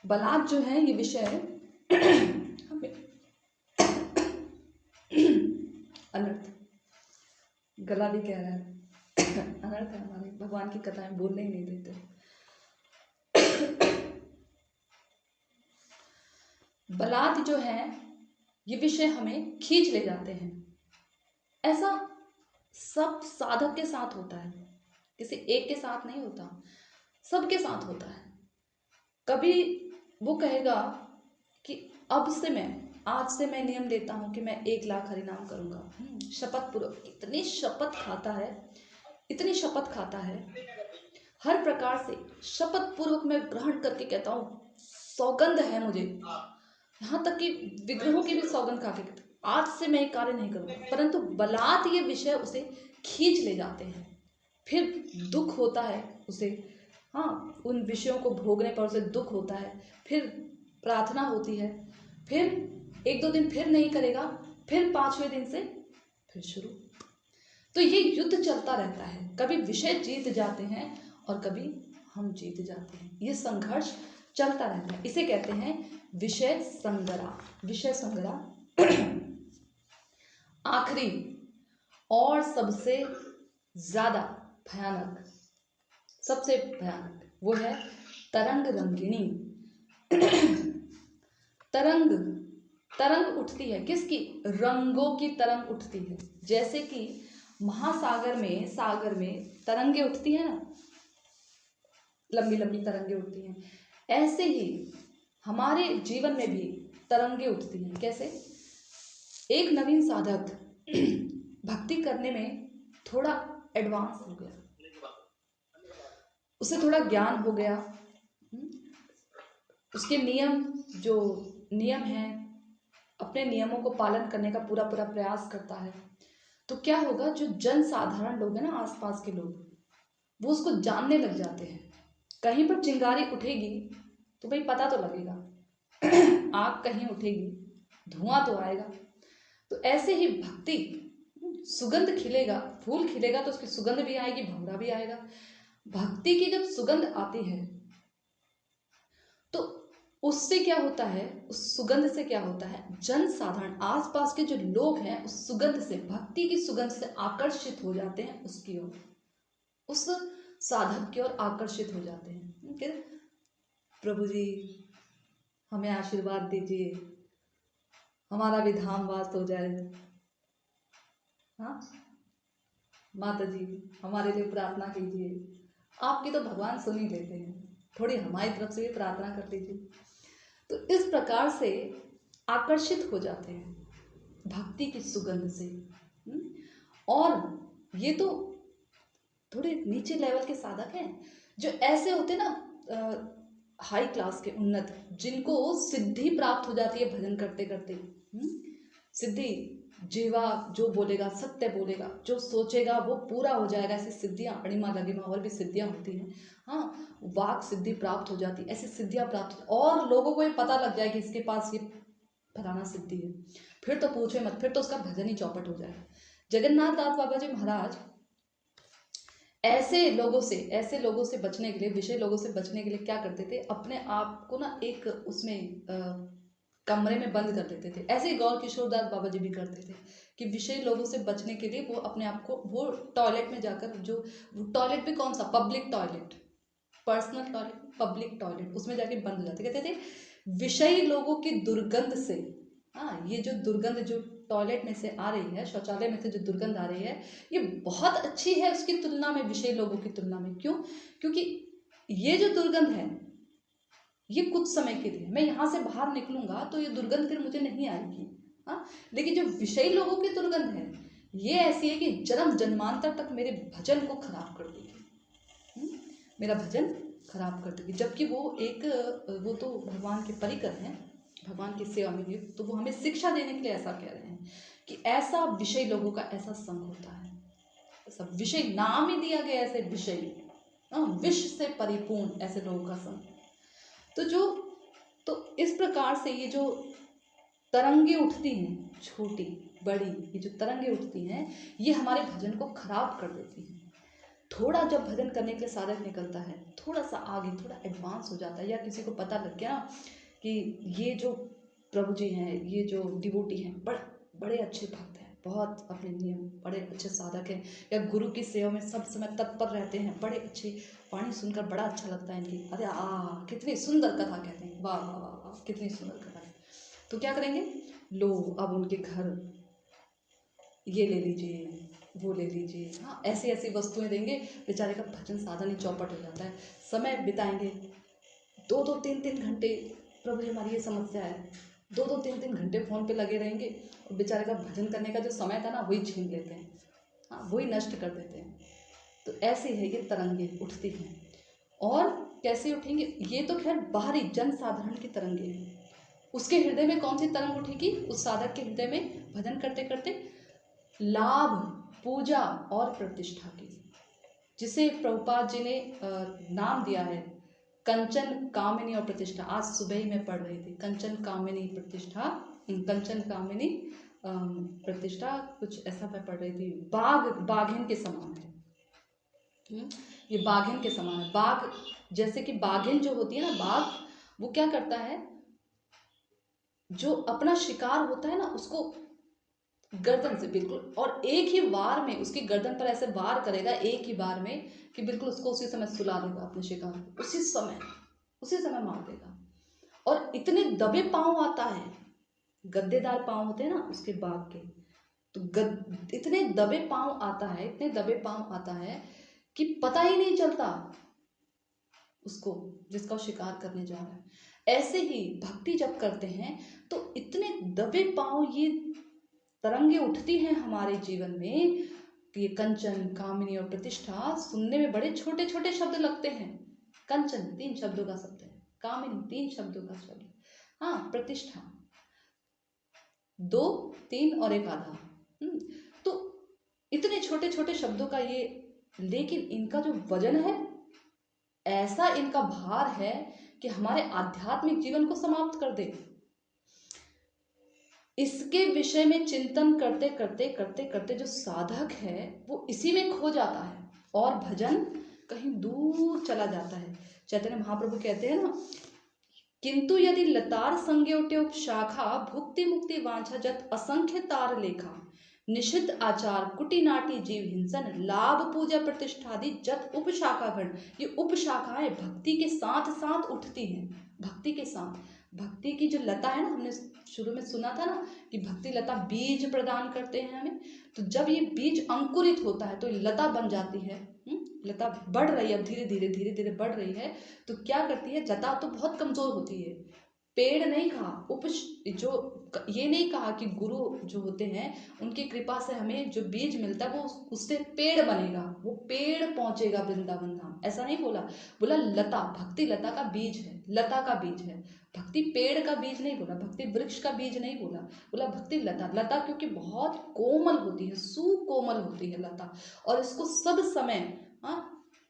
बलात् जो है ये विषय हमें अनर्थ, गला भी कह रहा है अनर्थ है, हमारे भगवान की कथाएं बोलने ही नहीं देते। बलात् जो है ये विषय हमें खींच ले जाते हैं, ऐसा सब साधक के साथ होता है, किसी एक के साथ नहीं होता, सबके साथ होता है। कभी वो कहेगा कि अब से मैं, आज से मैं नियम लेता हूं कि मैं 1 लाख हरिनाम करूंगा, शपथ पूर्वक, इतनी शपथ खाता है, इतनी शपथ खाता है, हर प्रकार से शपथ पूर्वक मैं ग्रहण करके कहता हूँ, सौगंध है मुझे, यहाँ तक कि विग्रहों की भी सौगंध खा के कहता हूं, आज से मैं ये कार्य नहीं करूंगा। परंतु बलात् ये विषय उसे खींच ले जाते हैं, फिर दुख होता है उसे, हाँ, उन विषयों को भोगने पर उसे दुख होता है, फिर प्रार्थना होती है, फिर 1-2 दिन फिर नहीं करेगा, फिर 5वें दिन से फिर शुरू। तो ये युद्ध चलता रहता है, कभी विषय जीत जाते हैं और कभी हम जीत जाते हैं, ये संघर्ष चलता रहता है। इसे कहते हैं विषय संग्राम। विषय संग्राम आखिरी और सबसे ज्यादा भयानक, सबसे भयानक वो है तरंग रंगिणी। तरंग, तरंग उठती है, किसकी? रंगों की तरंग उठती है। जैसे कि महासागर में, सागर में तरंगे उठती है ना, लंबी लंबी तरंगे उठती हैं, ऐसे ही हमारे जीवन में भी तरंगे उठती हैं। कैसे? एक नवीन साधक भक्ति करने में थोड़ा एडवांस हो गया, उसे थोड़ा ज्ञान हो गया, उसके नियम, जो नियम है, अपने नियमों को पालन करने का पूरा पूरा प्रयास करता है, तो क्या होगा, जो जन साधारण लोग हैं ना, आसपास के लोग, वो उसको जानने लग जाते हैं। कहीं पर चिंगारी उठेगी तो भाई पता तो लगेगा, आग कहीं उठेगी, धुआं तो आएगा। तो ऐसे ही भक्ति, सुगंध खिलेगा, फूल खिलेगा तो उसकी सुगंध भी आएगी, भंवरा भी आएगा। भक्ति की जब सुगंध आती है तो उससे क्या होता है, उस सुगंध से क्या होता है, जन साधारण आसपास के जो लोग हैं उस सुगंध से, भक्ति की सुगंध से आकर्षित हो जाते हैं उसकी ओर, उस साधक की ओर आकर्षित हो जाते हैं। कि प्रभु जी हमें आशीर्वाद दीजिए, हमारा भी धाम वास हो जाए, हाँ माता जी हमारे लिए प्रार्थना कीजिए। आपकी तो भगवान सुन ही लेते हैं, थोड़ी हमारी तरफ से भी प्रार्थना कर लीजिए। तो इस प्रकार से आकर्षित हो जाते हैं भक्ति की सुगंध से। और ये तो थोड़े नीचे लेवल के साधक हैं, जो ऐसे होते ना हाई क्लास के उन्नत, जिनको सिद्धि प्राप्त हो जाती है भजन करते करते। सिद्धि, जीवा जो बोलेगा सत्य बोलेगा, जो सोचेगा वो पूरा हो जाएगा, ऐसी सिद्धियां, अणिमा लगिमा और भी सिद्धियां होती हैं। हाँ, वाक सिद्धि प्राप्त हो जाती, ऐसी सिद्धियां प्राप्त, और लोगों को ये पता लग जाए कि इसके पास ये फलाना सिद्धि है, फिर तो पूछे मत, फिर तो उसका भजन ही चौपट हो जाएगा। जगन्नाथ दास बाबा जी महाराज ऐसे लोगों से बचने के लिए, विषय लोगों से बचने के लिए क्या करते थे, अपने आप को ना एक उसमें कमरे में बंद कर देते थे। ऐसे ही गौर किशोर दास बाबा जी भी करते थे कि विषय लोगों से बचने के लिए वो अपने आप को, वो टॉयलेट में जाकर, जो टॉयलेट भी कौन सा, public toilet, personal toilet, public toilet, उसमें जाके बंद हो जाते। कहते थे विषयी लोगों की दुर्गंध से, हाँ, ये जो दुर्गंध जो टॉयलेट में से आ रही है, शौचालय में से जो दुर्गंध आ रही है, ये बहुत अच्छी है उसकी तुलना में, विषय लोगों की तुलना में। क्यों? क्योंकि ये जो दुर्गंध है ये कुछ समय के लिए, मैं यहाँ से बाहर निकलूंगा तो ये दुर्गंध फिर मुझे नहीं आएगी, हाँ। लेकिन जो विषयी लोगों की दुर्गंध है ये ऐसी है कि जन्म जन्मांतर तक मेरे भजन को खराब कर देगी, मेरा भजन खराब कर देगी। जबकि वो एक, वो तो भगवान के परिकर हैं, भगवान की सेवा में भी, तो वो हमें शिक्षा देने के लिए ऐसा कह रहे हैं कि ऐसा विषय लोगों का ऐसा संग होता है, ऐसा विषय, नाम ही दिया गया ऐसे विषय, विष से परिपूर्ण ऐसे लोगों का संग। तो इस प्रकार से ये जो तरंगे उठती हैं, छोटी बड़ी, ये जो तरंगे उठती हैं ये हमारे भजन को खराब कर देती हैं। थोड़ा जब भजन करने के लिए साधक निकलता है, थोड़ा सा आगे, थोड़ा एडवांस हो जाता है, या किसी को पता लग गया कि ये जो प्रभु जी हैं, ये जो डिवोटी हैं, बड़े अच्छे भक्त हैं, बहुत अपने नियम, बड़े अच्छे साधक हैं, या गुरु की सेवा में सब समय तत्पर रहते हैं, बड़े अच्छे, वाणी सुनकर बड़ा अच्छा लगता है इनकी, अरे कितनी सुंदर कथा कहते हैं, वाह वाह वाह वाह कितनी सुंदर कथा है। तो क्या करेंगे, लो अब उनके घर ये ले लीजिए, वो ले लीजिए, हाँ ऐसी ऐसी वस्तुएं देंगे, बेचारे का भजन साधन ही चौपट हो जाता है। समय बिताएंगे 2-2 3-3 घंटे, प्रभु जी हमारी ये समस्या है, 2-2 3-3 घंटे फ़ोन पे लगे रहेंगे और बेचारे का भजन करने का जो समय था ना वही छीन लेते हैं, हाँ वही नष्ट कर देते हैं। तो ऐसी है ये तरंगे उठती हैं। और कैसे उठेंगे, ये तो खैर बाहरी जन साधारण की तरंगे हैं। उसके हृदय में कौन सी तरंग उठेगी, उस साधक के हृदय में भजन करते करते लाभ, पूजा और प्रतिष्ठा की, जिसे प्रभुपाद जी ने नाम दिया है कंचन कामिनी और प्रतिष्ठा। आज सुबह ही मैं पढ़ रही थी, कंचन कामिनी प्रतिष्ठा, कंचन कामिनी प्रतिष्ठा, कुछ ऐसा मैं पढ़ रही थी। बाघ बाघिन के समान है, ये बाघिन के समान है। बाघ, जैसे कि बाघिन जो होती है ना, बाघ वो क्या करता है, जो अपना शिकार होता है ना उसको गर्दन से बिल्कुल, और एक ही वार में उसकी गर्दन पर ऐसे वार करेगा एक ही बार में कि बिल्कुल उसको उसी समय सुला देगा अपने शिकार को, उसी समय मार देगा। और इतने दबे पांव आता है, गद्देदार पांव होते हैं ना उसके बाघ के, तो इतने दबे पांव आता है, इतने दबे पांव आता है कि पता ही नहीं चलता उसको जिसका वो शिकार करने जा रहा है। ऐसे ही भक्ति जब करते हैं तो इतने दबे पांव ये तरंगे उठती हैं हमारे जीवन में कि ये कंचन कामिनी और प्रतिष्ठा सुनने में बड़े छोटे छोटे शब्द लगते हैं। कंचन 3 शब्दों का शब्द है, कामिनी 3 शब्दों का शब्द, हाँ प्रतिष्ठा 2, 3 और एक आधा। तो इतने छोटे छोटे शब्दों का ये, लेकिन इनका जो वजन है, ऐसा इनका भार है कि हमारे आध्यात्मिक जीवन को समाप्त कर दे। इसके विषय में चिंतन करते करते करते करते जो साधक है वो इसी में खो जाता है और भजन कहीं दूर चला जाता है। चैतन्य महाप्रभु कहते हैं ना, किंतु यदि लतार संज्ञोटे उपशाखा भुक्ति मुक्ति वांछा जत असंख्य तार लेखा निषिद्ध आचार कुटी नाटी जीव हिंसन लाभ पूजा प्रतिष्ठादि जत उपशाखागण। ये उपशाखाएं भक्ति के साथ साथ उठती हैं, भक्ति के साथ। भक्ति की जो लता है ना, हमने शुरू में सुना था ना कि भक्ति लता बीज प्रदान करते हैं हमें, तो जब ये बीज अंकुरित होता है तो लता बन जाती है। लता बढ़ रही है, अब धीरे धीरे धीरे धीरे बढ़ रही है, तो क्या करती है, लता तो बहुत कमजोर होती है, पेड़ नहीं कहा, ये नहीं कहा कि गुरु जो होते हैं उनकी कृपा से हमें जो बीज मिलता है वो उससे पेड़ बनेगा, वो पेड़ पहुंचेगा वृंदावन धाम, ऐसा नहीं बोला। बोला लता, भक्ति लता का बीज है, लता का बीज है, भक्ति पेड़ का बीज नहीं बोला, भक्ति वृक्ष का बीज नहीं बोला, बोला भक्ति लता। लता क्योंकि बहुत कोमल होती है, सुकोमल होती है लता, और इसको सब समय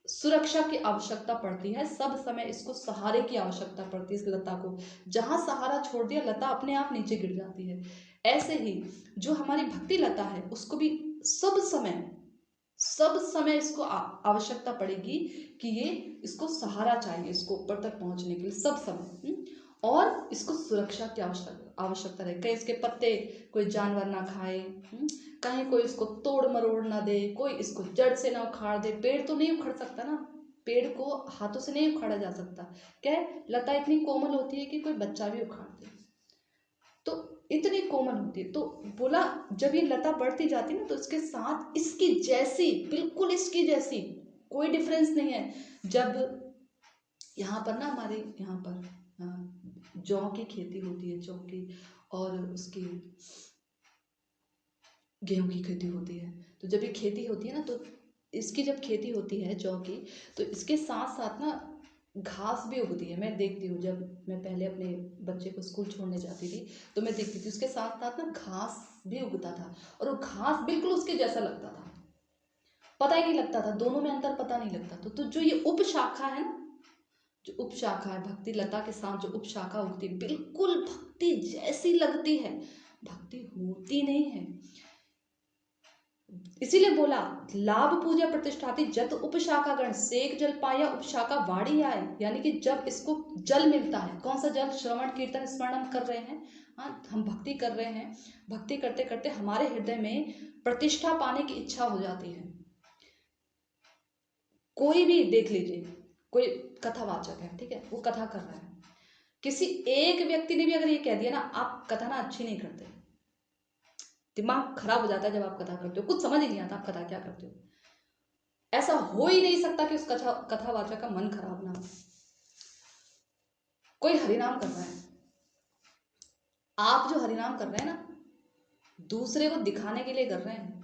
सुरक्षा की आवश्यकता पड़ती है, सब समय इसको सहारे की आवश्यकता पड़ती है। इस लता को जहां सहारा छोड़ दिया लता अपने आप नीचे गिर जाती है। ऐसे ही जो हमारी भक्ति लता है उसको भी सब समय इसको आवश्यकता पड़ेगी कि ये इसको सहारा चाहिए, इसको ऊपर तक पहुंचने के लिए सब समय। और इसको सुरक्षा की आवश्यकता रहे, कहीं इसके पत्ते कोई जानवर ना खाए, कहीं कोई इसको तोड़ मरोड़ ना दे, कोई इसको जड़ से ना उखाड़ दे। पेड़ तो नहीं उखड़ सकता ना, पेड़ को हाथों से नहीं उखाड़ा जा सकता, क्या है, लता इतनी कोमल होती है कि कोई बच्चा भी उखाड़ दे, तो इतनी कोमल होती है। तो बोला जब ये लता बढ़ती जाती है ना तो इसके साथ इसकी जैसी, बिल्कुल इसकी जैसी, कोई डिफरेंस नहीं है। जब यहाँ पर ना, हमारे यहाँ पर जौ की खेती होती है, जौ की, और उसकी गेहूं की खेती होती है, तो जब ये खेती होती है ना तो इसकी जब खेती होती है जौ की, तो इसके साथ साथ ना घास भी उगती है। मैं देखती हूँ, जब मैं पहले अपने बच्चे को स्कूल छोड़ने जाती थी तो मैं देखती थी उसके साथ साथ ना घास भी उगता था, और वो घास बिल्कुल उसके जैसा लगता था, पता ही नहीं लगता था, दोनों में अंतर पता नहीं लगता था। तो जो ये उपशाखा है ना, जो उपशाखा है भक्ति लता के साथ, जो उपशाखा उगती है बिल्कुल भक्ति जैसी लगती है, भक्ति होती नहीं है। इसीलिए बोला लाभ पूजा प्रतिष्ठाती जत उपशाखा गण सेक जल पाया उपशाखा वाड़ी आए, यानी कि जब इसको जल मिलता है, कौन सा जल, श्रवण कीर्तन स्मरण हम कर रहे हैं, हम भक्ति कर रहे हैं, भक्ति करते करते हमारे हृदय में प्रतिष्ठा पाने की इच्छा हो जाती है। कोई भी देख लीजिए, कोई कथावाचक है, ठीक है, वो कथा कर रहा है, किसी एक व्यक्ति ने भी अगर ये कह दिया ना आप कथा ना अच्छी नहीं करते, दिमाग खराब हो जाता है जब आप कथा करते हो, कुछ समझ ही नहीं आता आप कथा क्या करते हो। ऐसा हो ही नहीं सकता कि उस कथावाचक का मन खराब ना हो। कोई हरिनाम कर रहा है, आप जो हरिनाम कर रहे हैं ना, दूसरे को दिखाने के लिए कर रहे हैं।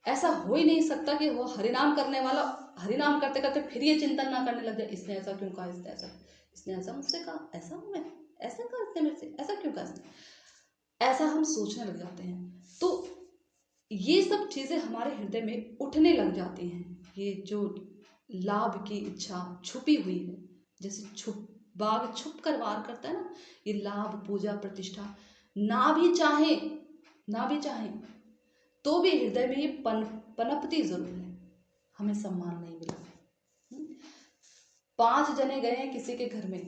ऐसा हो ही नहीं सकता कि वो हरिनाम करने वाला हरिनाम करते करते फिर ये चिंतन ना करने लग जाए, इसने ऐसा क्यों कहा, इसने ऐसा मुझसे कहा, ऐसा हूं मैं, ऐसा कहा इसने मेरे से, ऐसा क्यों कहा इसने, ऐसा हम सोचने लग जाते हैं। तो ये सब चीजें हमारे हृदय में उठने लग जाती हैं। ये जो लाभ की इच्छा छुपी हुई है, जैसे बाघ छुप कर वार करता है ना, ये लाभ, पूजा, प्रतिष्ठा ना भी चाहे तो भी हृदय में ये पनपती जरूर है। हमें सम्मान नहीं मिला। 5 जने गए हैं किसी के घर में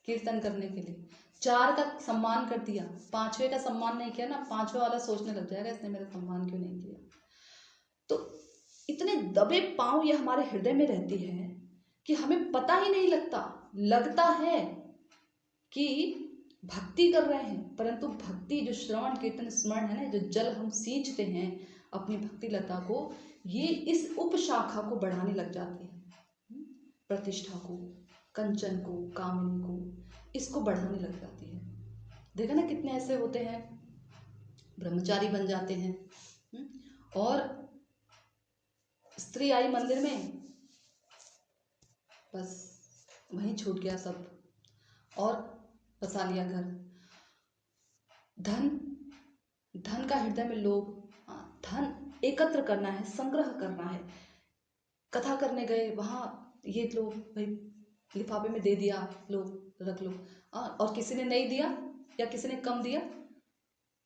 कीर्तन करने के लिए, 4 का सम्मान कर दिया, 5वें का सम्मान नहीं किया ना, 5वें वाला सोचने लग जाएगा इसने मेरा सम्मान क्यों नहीं किया। तो इतने दबे पांव ये हमारे हृदय में रहती है कि हमें पता ही नहीं लगता है कि भक्ति कर रहे हैं, परंतु भक्ति जो श्रवण कीर्तन स्मरण है ना, जो जल हम सींचते हैं अपनी भक्ति लता को, ये इस उपशाखा को बढ़ाने लग जाती है। प्रतिष्ठा को, कंचन को, कामिनी को, इसको बढ़ाने लग जाती है। देखा ना कितने ऐसे होते हैं ब्रह्मचारी बन जाते हैं, और स्त्री आई मंदिर में, बस वहीं छूट गया सब और बसा लिया घर। धन का हृदय में लोभ, धन एकत्र करना है, संग्रह करना है। कथा करने गए, वहां ये लो भाई, लिफाफे में दे दिया, लो रख लो, और किसी ने नहीं दिया या किसी ने कम दिया,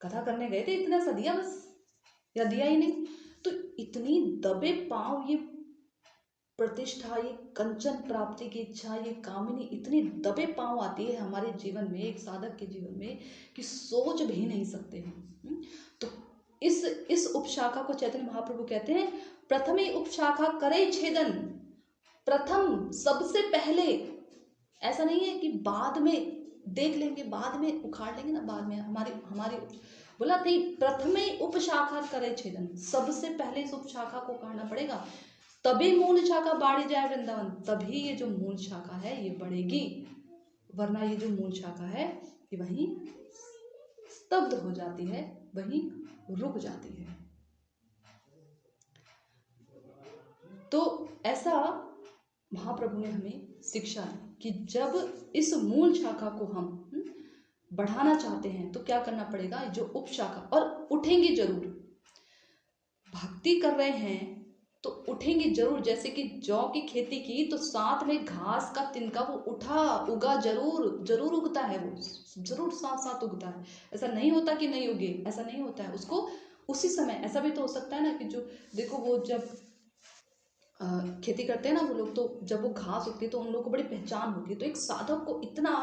कथा करने गए थे इतना सा दिया बस, या दिया ही नहीं। तो इतनी दबे पांव ये प्रतिष्ठा, ये कंचन प्राप्ति की इच्छा, ये कामिनी इतनी दबे पांव आती है हमारे जीवन में, एक साधक के जीवन में, कि सोच भी नहीं सकते हम। तो इस उपशाखा को चैतन्य महाप्रभु कहते हैं प्रथमे उपशाखा करे छेदन। प्रथम, सबसे पहले, ऐसा नहीं है कि बाद में देख लेंगे, बाद में उखाड़ लेंगे ना, बाद में हमारी बोला नहीं, प्रथमे उपशाखा करे छेदन, सबसे पहले इस उपशाखा को काटना पड़ेगा, तभी मूल शाखा बाढ़ी जाए वृंदावन, तभी ये जो मूल शाखा है ये बढ़ेगी, वरना ये जो मूल शाखा है ये वहीं स्तब्ध हो जाती है, वहीं रुक जाती है। तो ऐसा महाप्रभु ने हमें शिक्षा दी कि जब इस मूल शाखा को हम बढ़ाना चाहते हैं तो क्या करना पड़ेगा, जो उपशाखा, और उठेंगे जरूर, भक्ति कर रहे हैं तो उठेंगे जरूर। जैसे कि जौ की खेती की तो साथ में घास का तिनका वो उगा जरूर उगता है, वो जरूर साथ साथ उगता है। ऐसा नहीं होता कि नहीं उगे, ऐसा नहीं होता है। उसको उसी समय, ऐसा भी तो हो सकता है ना कि जो देखो वो जब खेती करते हैं ना वो लोग, तो जब वो घास उगती है तो उन लोगों को बड़ी पहचान होती है। तो एक साधक को इतना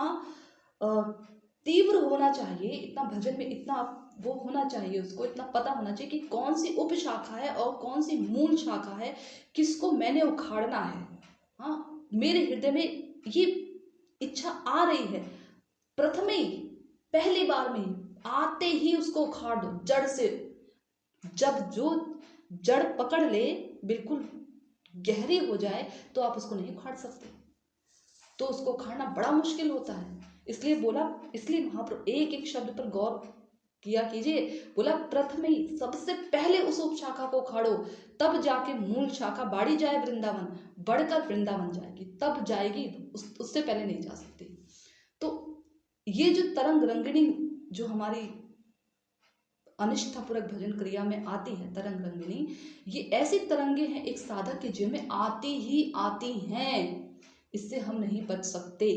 तीव्र होना चाहिए, इतना भजन में इतना वो होना चाहिए, उसको इतना पता होना चाहिए कि कौन सी उपशाखा है और कौन सी मूल शाखा है, किसको मैंने उखाड़ना है। हाँ, मेरे हृदय में ये इच्छा आ रही है, प्रथमे ही, पहली बार में आते ही उसको उखाड़ दो जड़ से। जब जो जड़ पकड़ ले, बिल्कुल गहरी हो जाए, तो आप उसको नहीं उखाड़ सकते, तो उसको उखाड़ना बड़ा मुश्किल होता है। इसलिए महाप्रभु एक एक शब्द पर गौर किया कीजिए। बोला प्रथम ही, सबसे पहले उस उपशाखा को उखाड़ो, तब जाके मूल शाखा बाड़ी जाए वृंदावन, बढ़कर वृंदावन जाएगी, तब जाएगी, उससे पहले नहीं जा सकती। तो ये जो तरंग रंगिणी जो हमारी अनिष्ठापूर्वक भजन क्रिया में आती है, तरंग रंगिणी, ये ऐसी तरंगे हैं एक साधक के जीवन में आती ही आती हैं, इससे हम नहीं बच सकते।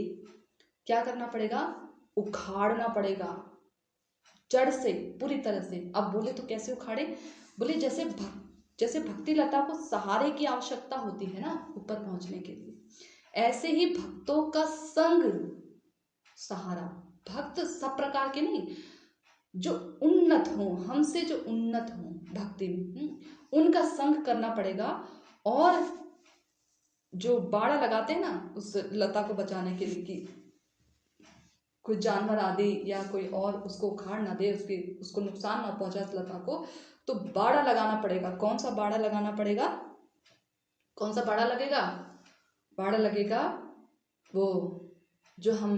क्या करना पड़ेगा, उखाड़ना पड़ेगा जड़ से, पूरी तरह से। अब बोले तो कैसे उखाड़े, बोले जैसे भक्ति लता को सहारे की आवश्यकता होती है ना ऊपर पहुंचने के लिए, ऐसे ही भक्तों का संग सहारा। भक्त सब प्रकार के नहीं, जो उन्नत हो, हमसे जो उन्नत हो भक्ति में, उनका संग करना पड़ेगा। और जो बाड़ा लगाते हैं ना उस लता को बचाने के लिए कि कोई जानवर आदि या कोई और उसको उखाड़ ना दे, उसको नुकसान ना पहुंचा उस लता को, तो बाड़ा लगाना पड़ेगा। कौन सा बाड़ा लगाना पड़ेगा? कौन सा बाड़ा लगेगा? बाड़ा लगेगा वो जो हम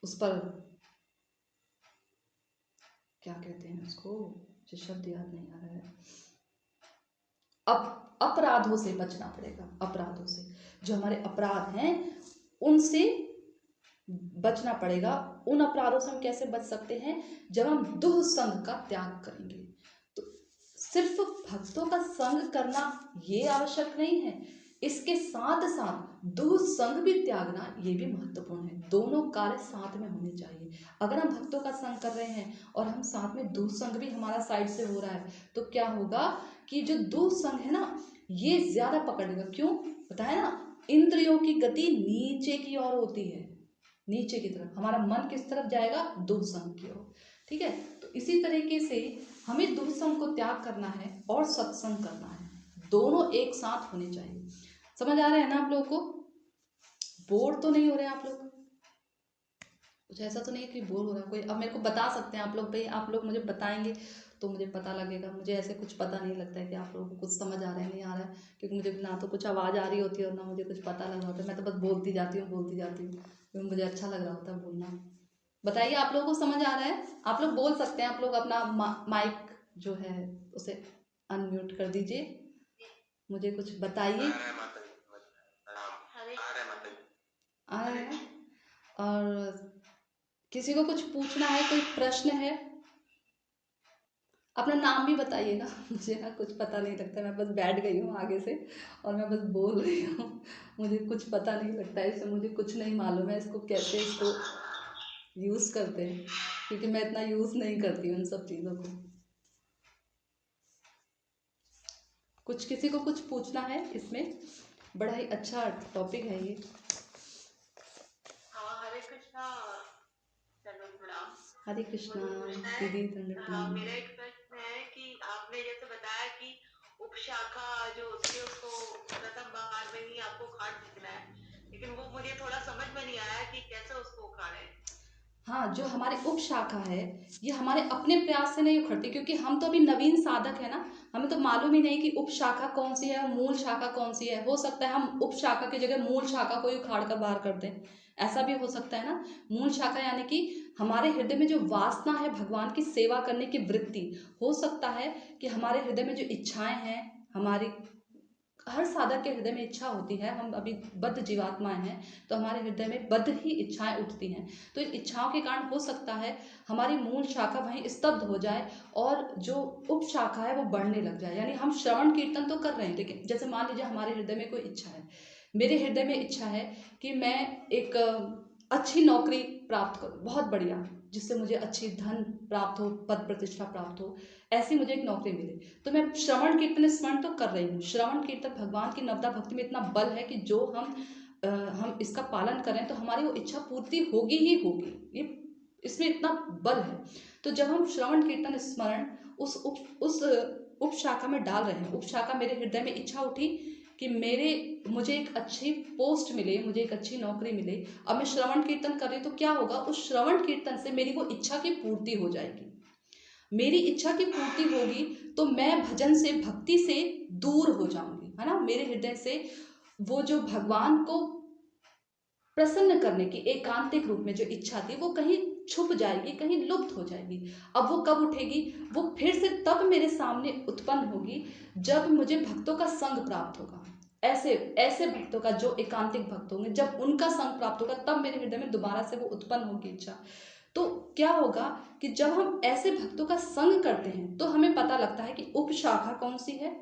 उस पर क्या कहते हैं उसको, जो शब्द याद नहीं आ रहा है। अपराधों से बचना पड़ेगा। अपराधों से, जो हमारे अपराध हैं उनसे बचना पड़ेगा। उन अपराधों से हम कैसे बच सकते हैं? जब हम दुह संग का त्याग करेंगे। तो सिर्फ भक्तों का संग करना ये आवश्यक नहीं है, इसके साथ साथ दुह संग भी त्यागना ये भी महत्वपूर्ण है। दोनों कार्य साथ में होने चाहिए। अगर हम भक्तों का संग कर रहे हैं और हम साथ में दुह संग भी हमारा साइड से हो रहा है, तो क्या होगा कि जो दुह संग है ना, ये ज्यादा पकड़ लेगा। क्यों? बताया ना, इंद्रियों की गति नीचे की ओर होती है, नीचे की तरफ। हमारा मन किस तरफ जाएगा? दुह संग की ओर। ठीक है, तो इसी तरीके से हमें दुह संग को त्याग करना है और सत्संग करना है। दोनों एक साथ होने चाहिए। समझ आ रहा है ना आप लोगों को? बोर तो नहीं हो रहे आप लोग? कुछ ऐसा तो नहीं है कि बोर हो रहा है कोई? अब मेरे को बता सकते हैं आप लोग, भाई आप लोग मुझे बताएंगे तो मुझे पता लगेगा। मुझे ऐसे कुछ पता नहीं लगता है कि आप लोगों को कुछ समझ आ रहा है नहीं आ रहा है, क्योंकि मुझे ना तो कुछ आवाज़ आ रही होती है और ना मुझे कुछ पता लग रहा होता है। मैं तो बस बोलती जाती हूँ क्योंकि मुझे अच्छा लग रहा होता है बोलना। बताइए आप लोगों को समझ आ रहा है? आप लोग बोल सकते हैं। आप लोग अपना माइक जो है उसे अनम्यूट कर दीजिए, मुझे कुछ बताइए। आ रहा है? और किसी को कुछ पूछना है, कोई प्रश्न है? अपना नाम भी बताइएगा। मुझे ना कुछ पता नहीं लगता, मैं बस बैठ गई हूँ आगे से और मैं बस बोल रही हूँ। मुझे कुछ पता नहीं लगता है, इससे मुझे कुछ नहीं मालूम है इसको कैसे इसको यूज़ करते हैं, क्योंकि मैं इतना यूज़ नहीं करती हूँ उन सब चीज़ों को। कुछ किसी को कुछ पूछना है? इसमें बड़ा ही अच्छा टॉपिक है ये। हरे कृष्णा। हरे कृष्णा दीदी, दंडवत प्रणाम। मेरा एक प्रश्न है कि आपने जैसे बताया कि उपशाखा जो होती है उसको प्रथम बार में ही आपको उखाड़ फेंकना है, लेकिन वो मुझे थोड़ा समझ में नहीं आया कि कैसे उसको उखाड़े। हाँ, जो हमारी उप शाखा है ये हमारे अपने प्रयास से नहीं उखड़ती, क्योंकि हम तो अभी नवीन साधक है ना, हमें तो मालूम ही नहीं कि उप शाखा कौन सी है और मूल शाखा कौन सी है। हो सकता है हम उप शाखा की जगह मूल शाखा को ही उखाड़ कर बाहर कर दें, ऐसा भी हो सकता है ना। मूल शाखा यानी कि हमारे हृदय में जो वासना है भगवान की सेवा करने की वृत्ति, हो सकता है कि हमारे हृदय में जो इच्छाएं हैं, हमारी हर साधक के हृदय में इच्छा होती है। हम अभी बद्ध जीवात्माएं हैं, तो हमारे हृदय में बद्ध ही इच्छाएं उठती हैं। तो इन इच्छाओं के कारण हो सकता है हमारी मूल शाखा वहीं स्तब्ध हो जाए और जो उप शाखा है वो बढ़ने लग जाए। यानी हम श्रवण कीर्तन तो कर रहे हैं, लेकिन जैसे मान लीजिए हमारे हृदय में कोई इच्छा है, मेरे हृदय में इच्छा है कि मैं एक अच्छी नौकरी प्राप्त करूं, बहुत बढ़िया, जिससे मुझे अच्छी धन प्राप्त हो, पद प्रतिष्ठा प्राप्त हो, ऐसी मुझे एक नौकरी मिले। तो मैं श्रवण कीर्तन स्मरण तो कर रही हूँ। श्रवण कीर्तन भगवान की नवदा भक्ति में इतना बल है कि जो हम इसका पालन करें तो हमारी वो इच्छा पूर्ति होगी ही होगी। ये इसमें इतना बल है। तो जब हम श्रवण कीर्तन स्मरण उस उप शाखा में डाल रहे हैं, उप शाखा मेरे हृदय में इच्छा उठी कि मुझे एक अच्छी पोस्ट मिले, मुझे एक अच्छी नौकरी मिले। अब मैं श्रवण कीर्तन कर रही हूँ तो क्या होगा, उस श्रवण कीर्तन से मेरी वो इच्छा की पूर्ति हो जाएगी। मेरी इच्छा की पूर्ति होगी तो मैं भजन से, भक्ति से दूर हो जाऊंगी, है ना। मेरे हृदय से वो जो भगवान को प्रसन्न करने की एकांतिक रूप में जो इच्छा थी वो कहीं छुप जाएगी, कहीं लुप्त हो जाएगी। अब वो कब उठेगी? वो फिर से तब मेरे सामने उत्पन्न होगी जब मुझे भक्तों का संग प्राप्त होगा। ऐसे ऐसे भक्तों का जो एकांतिक भक्त होंगे, जब उनका संग प्राप्त होगा तब मेरे हृदय में दोबारा से वो उत्पन्न होगी इच्छा। तो क्या होगा कि जब हम ऐसे भक्तों का संग करते हैं तो हमें पता लगता है कि उप शाखा कौन सी है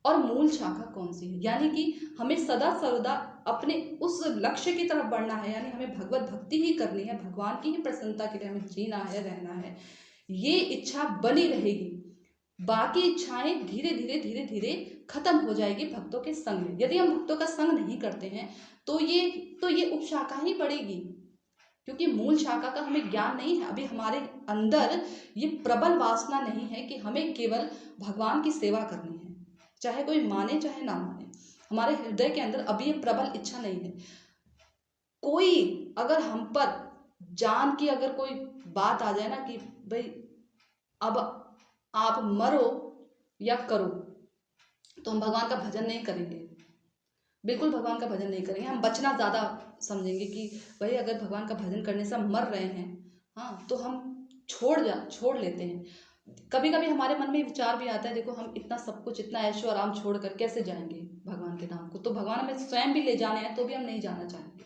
और मूल शाखा कौन सी है। यानी कि हमें सदा सर्वदा अपने उस लक्ष्य की तरफ बढ़ना है, यानी हमें भगवत भक्ति ही करनी है, भगवान की ही प्रसन्नता के लिए हमें जीना है, रहना है। ये इच्छा बनी रहेगी, बाकी इच्छाएं धीरे धीरे धीरे धीरे खत्म हो जाएगी भक्तों के संग में। यदि हम भक्तों का संग नहीं करते हैं तो ये उप शाखा ही बढ़ेगी, क्योंकि मूल शाखा का हमें ज्ञान नहीं है। अभी हमारे अंदर ये प्रबल वासना नहीं है कि हमें केवल भगवान की सेवा करनी है, चाहे कोई माने चाहे ना माने। हमारे हृदय के अंदर अभी ये प्रबल इच्छा नहीं है। कोई अगर हम पर जान की अगर कोई बात आ जाए ना कि भाई अब आप मरो या करो, तो हम भगवान का भजन नहीं करेंगे, बिल्कुल भगवान का भजन नहीं करेंगे। हम बचना ज़्यादा समझेंगे कि भाई अगर भगवान का भजन करने से हम मर रहे हैं, हाँ, तो हम छोड़ लेते हैं। कभी कभी हमारे मन में विचार भी आता है, देखो हम इतना सब कुछ, इतना ऐशो आराम छोड़ कर कैसे जाएंगे भगवान के नाम को, तो भगवान हमें स्वयं भी ले जाने हैं तो भी हम नहीं जाना चाहेंगे।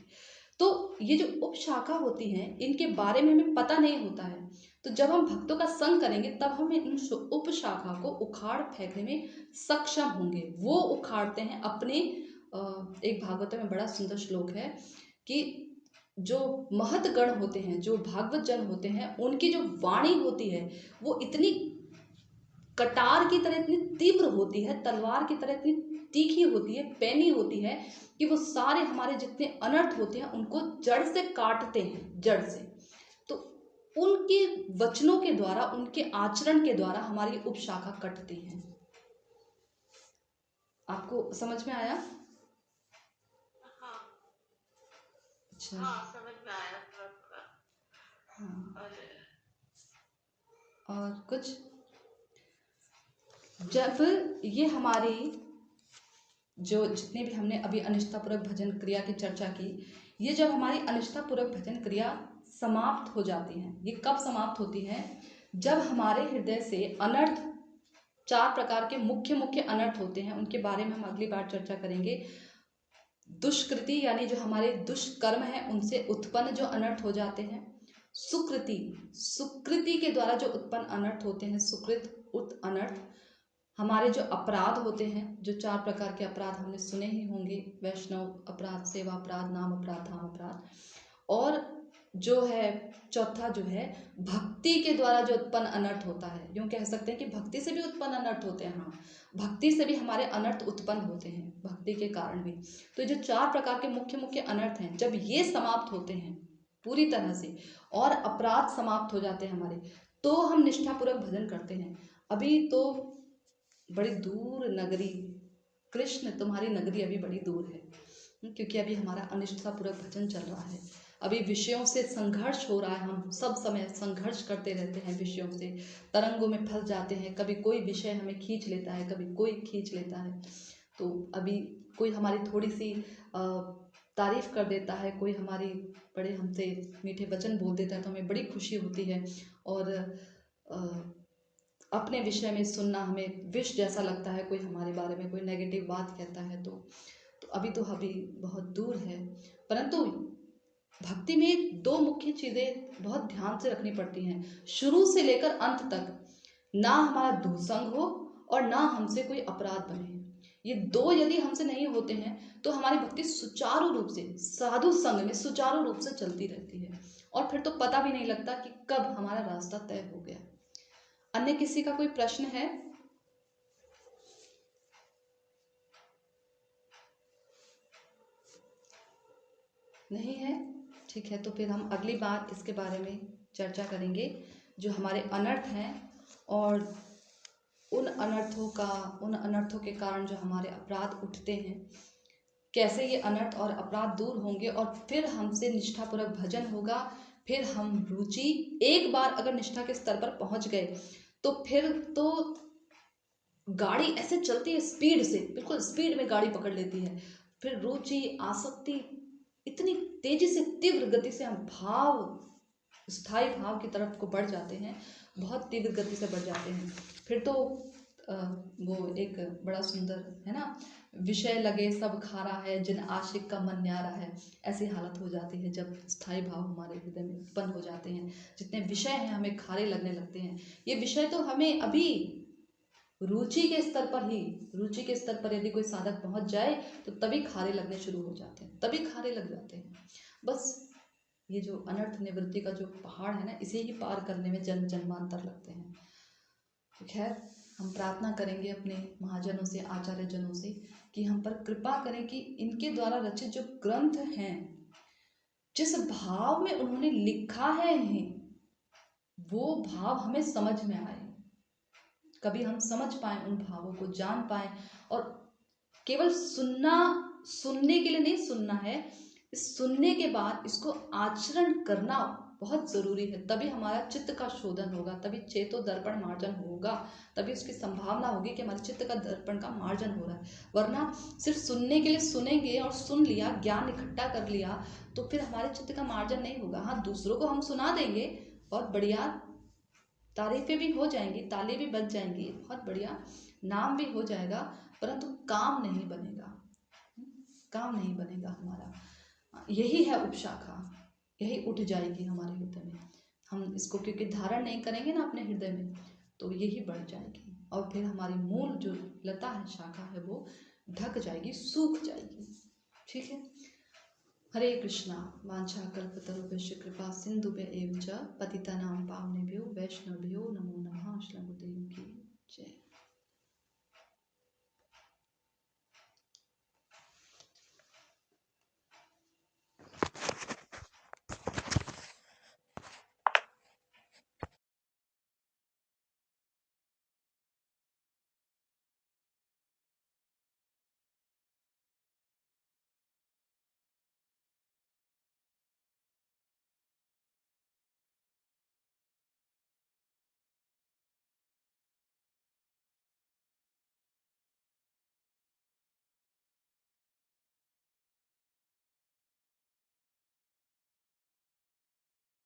तो ये जो उपशाखा होती हैं, इनके बारे में हमें पता नहीं होता है। तो जब हम भक्तों का संग करेंगे तब हम इन उपशाखा को उखाड़ फेंकने में सक्षम होंगे। वो उखाड़ते हैं अपने एक भागवत में बड़ा सुंदर श्लोक है कि जो महत गण होते हैं, जो भागवत जन होते हैं, उनकी जो वाणी होती है वो इतनी कटार की तरह इतनी तीव्र होती है, तलवार की तरह इतनी तीखी होती है, पैनी होती है कि वो सारे हमारे जितने अनर्थ होते हैं उनको जड़ से काटते हैं, जड़ से। तो उनके वचनों के द्वारा, उनके आचरण के द्वारा हमारी उपशाखा कटती है। आपको समझ में आया? हाँ अच्छा, हाँ, समझ में आया थोड़ा थोड़ा। हाँ। और और कुछ, जब ये हमारी जो जितने भी हमने अभी अनिष्ठापूर्वक भजन क्रिया की चर्चा की, ये जब हमारी अनिष्ठापूर्वक भजन क्रिया समाप्त हो जाती है, ये कब समाप्त होती है? जब हमारे हृदय से अनर्थ, 4 प्रकार के मुख्य मुख्य अनर्थ होते हैं, उनके बारे में हम अगली बार चर्चा करेंगे। दुष्कृति यानी जो हमारे दुष्कर्म है उनसे उत्पन्न जो अनर्थ हो जाते हैं। सुकृति, सुकृति के द्वारा जो उत्पन्न अनर्थ होते हैं, सुकृत उत अनर्थ। हमारे जो अपराध होते हैं, जो 4 प्रकार के अपराध हमने सुने ही होंगे, वैष्णव अपराध, सेवा अपराध, नाम अपराध, धाम अपराध। और जो है चौथा जो है भक्ति के द्वारा जो उत्पन्न अनर्थ होता है, यूँ कह सकते हैं कि भक्ति से भी उत्पन्न अनर्थ होते हैं। हाँ, भक्ति से भी हमारे अनर्थ उत्पन्न होते हैं, भक्ति के कारण भी। तो जो 4 प्रकार के मुख्य मुख्य अनर्थ हैं, जब ये समाप्त होते हैं पूरी तरह से और अपराध समाप्त हो जाते हैं हमारे, तो हम निष्ठापूर्वक भजन करते हैं। अभी तो बड़ी दूर नगरी, कृष्ण तुम्हारी नगरी अभी बड़ी दूर है, क्योंकि अभी हमारा अनिष्ठापूर्वक भजन चल रहा है। अभी विषयों से संघर्ष हो रहा है, हम सब समय संघर्ष करते रहते हैं विषयों से, तरंगों में फंस जाते हैं। कभी कोई विषय हमें खींच लेता है, कभी कोई खींच लेता है। तो अभी कोई हमारी थोड़ी सी तारीफ कर देता है, कोई हमारी बड़े हमसे मीठे वचन बोल देता है, तो हमें बड़ी खुशी होती है। और अपने विषय में सुनना हमें विष जैसा लगता है, कोई हमारे बारे में कोई नेगेटिव बात कहता है तो अभी तो बहुत दूर है। परंतु भक्ति में 2 मुख्य चीज़ें बहुत ध्यान से रखनी पड़ती हैं, शुरू से लेकर अंत तक। ना हमारा दुसंग हो और ना हमसे कोई अपराध बने। ये 2 यदि हमसे नहीं होते हैं तो हमारी भक्ति सुचारू रूप से, साधु संग में सुचारू रूप से चलती रहती है, और फिर तो पता भी नहीं लगता कि कब हमारा रास्ता तय हो गया। अन्य किसी का कोई प्रश्न है? नहीं है? ठीक है, तो फिर हम अगली बार इसके बारे में चर्चा करेंगे, जो हमारे अनर्थ हैं और उन अनर्थों के कारण जो हमारे अपराध उठते हैं, कैसे ये अनर्थ और अपराध दूर होंगे, और फिर हमसे निष्ठापूर्वक भजन होगा। फिर हम रुचि, एक बार अगर निष्ठा के स्तर पर पहुंच गए तो फिर तो गाड़ी ऐसे चलती है स्पीड से, बिल्कुल स्पीड में गाड़ी पकड़ लेती है। फिर रुचि, आसक्ति इतनी तेजी से, तीव्र गति से हम स्थायी भाव की तरफ को बढ़ जाते हैं, बहुत तीव्र गति से बढ़ जाते हैं। फिर तो वो एक बड़ा सुंदर है ना, विषय लगे सब खारा है, जिन आशिक का मन न्यारा है, ऐसी हालत हो जाती है जब स्थायी भाव हमारे हृदय में उत्पन्न हो जाते हैं। जितने विषय हैं हमें खारे लगने लगते हैं। ये विषय तो हमें अभी रुचि के स्तर पर यदि कोई साधक पहुंच जाए तो तभी खारे लगने शुरू हो जाते हैं, तभी खारे लग जाते हैं। बस ये जो अनर्थ निवृत्ति का जो पहाड़ है ना, इसे ही पार करने में जन्मांतर लगते हैं। तो खैर, हम प्रार्थना करेंगे अपने महाजनों से, आचार्य जनों से, कि हम पर कृपा करें कि इनके द्वारा रचित जो ग्रंथ हैं, जिस भाव में उन्होंने लिखा है इन्हें, वो भाव हमें समझ में आए, कभी हम समझ पाए, उन भावों को जान पाए। और केवल सुनने के लिए नहीं सुनना है, इस सुनने के बाद इसको आचरण करना बहुत ज़रूरी है, तभी हमारा चित्त का शोधन होगा, तभी चेतो दर्पण मार्जन होगा, तभी उसकी संभावना होगी कि हमारे चित्त का दर्पण का मार्जन हो रहा है। वरना सिर्फ सुनने के लिए सुनेंगे और सुन लिया, ज्ञान इकट्ठा कर लिया, तो फिर हमारे चित्त का मार्जन नहीं होगा। हाँ, दूसरों को हम सुना देंगे, बहुत बढ़िया तारीफें भी हो जाएंगी, ताली भी बज जाएंगी, बहुत बढ़िया नाम भी हो जाएगा, परंतु काम नहीं बनेगा, काम नहीं बनेगा हमारा। यही है उपशाखा, यही उठ जाएगी हमारे हृदय में। हम इसको क्योंकि धारण नहीं करेंगे ना अपने हृदय में, तो यही बढ़ जाएगी और फिर हमारी मूल जो लता है, शाखा है, वो ढक जाएगी, सूख जाएगी। ठीक है। हरे कृष्णा। वांछा कल्पतरुभ्यश्च कृपा सिन्धुभ्य एव च पतितानां पावनेभ्यो वैष्णवेभ्यो नमो नमः। श्रीमद् गुरुदेव की जय।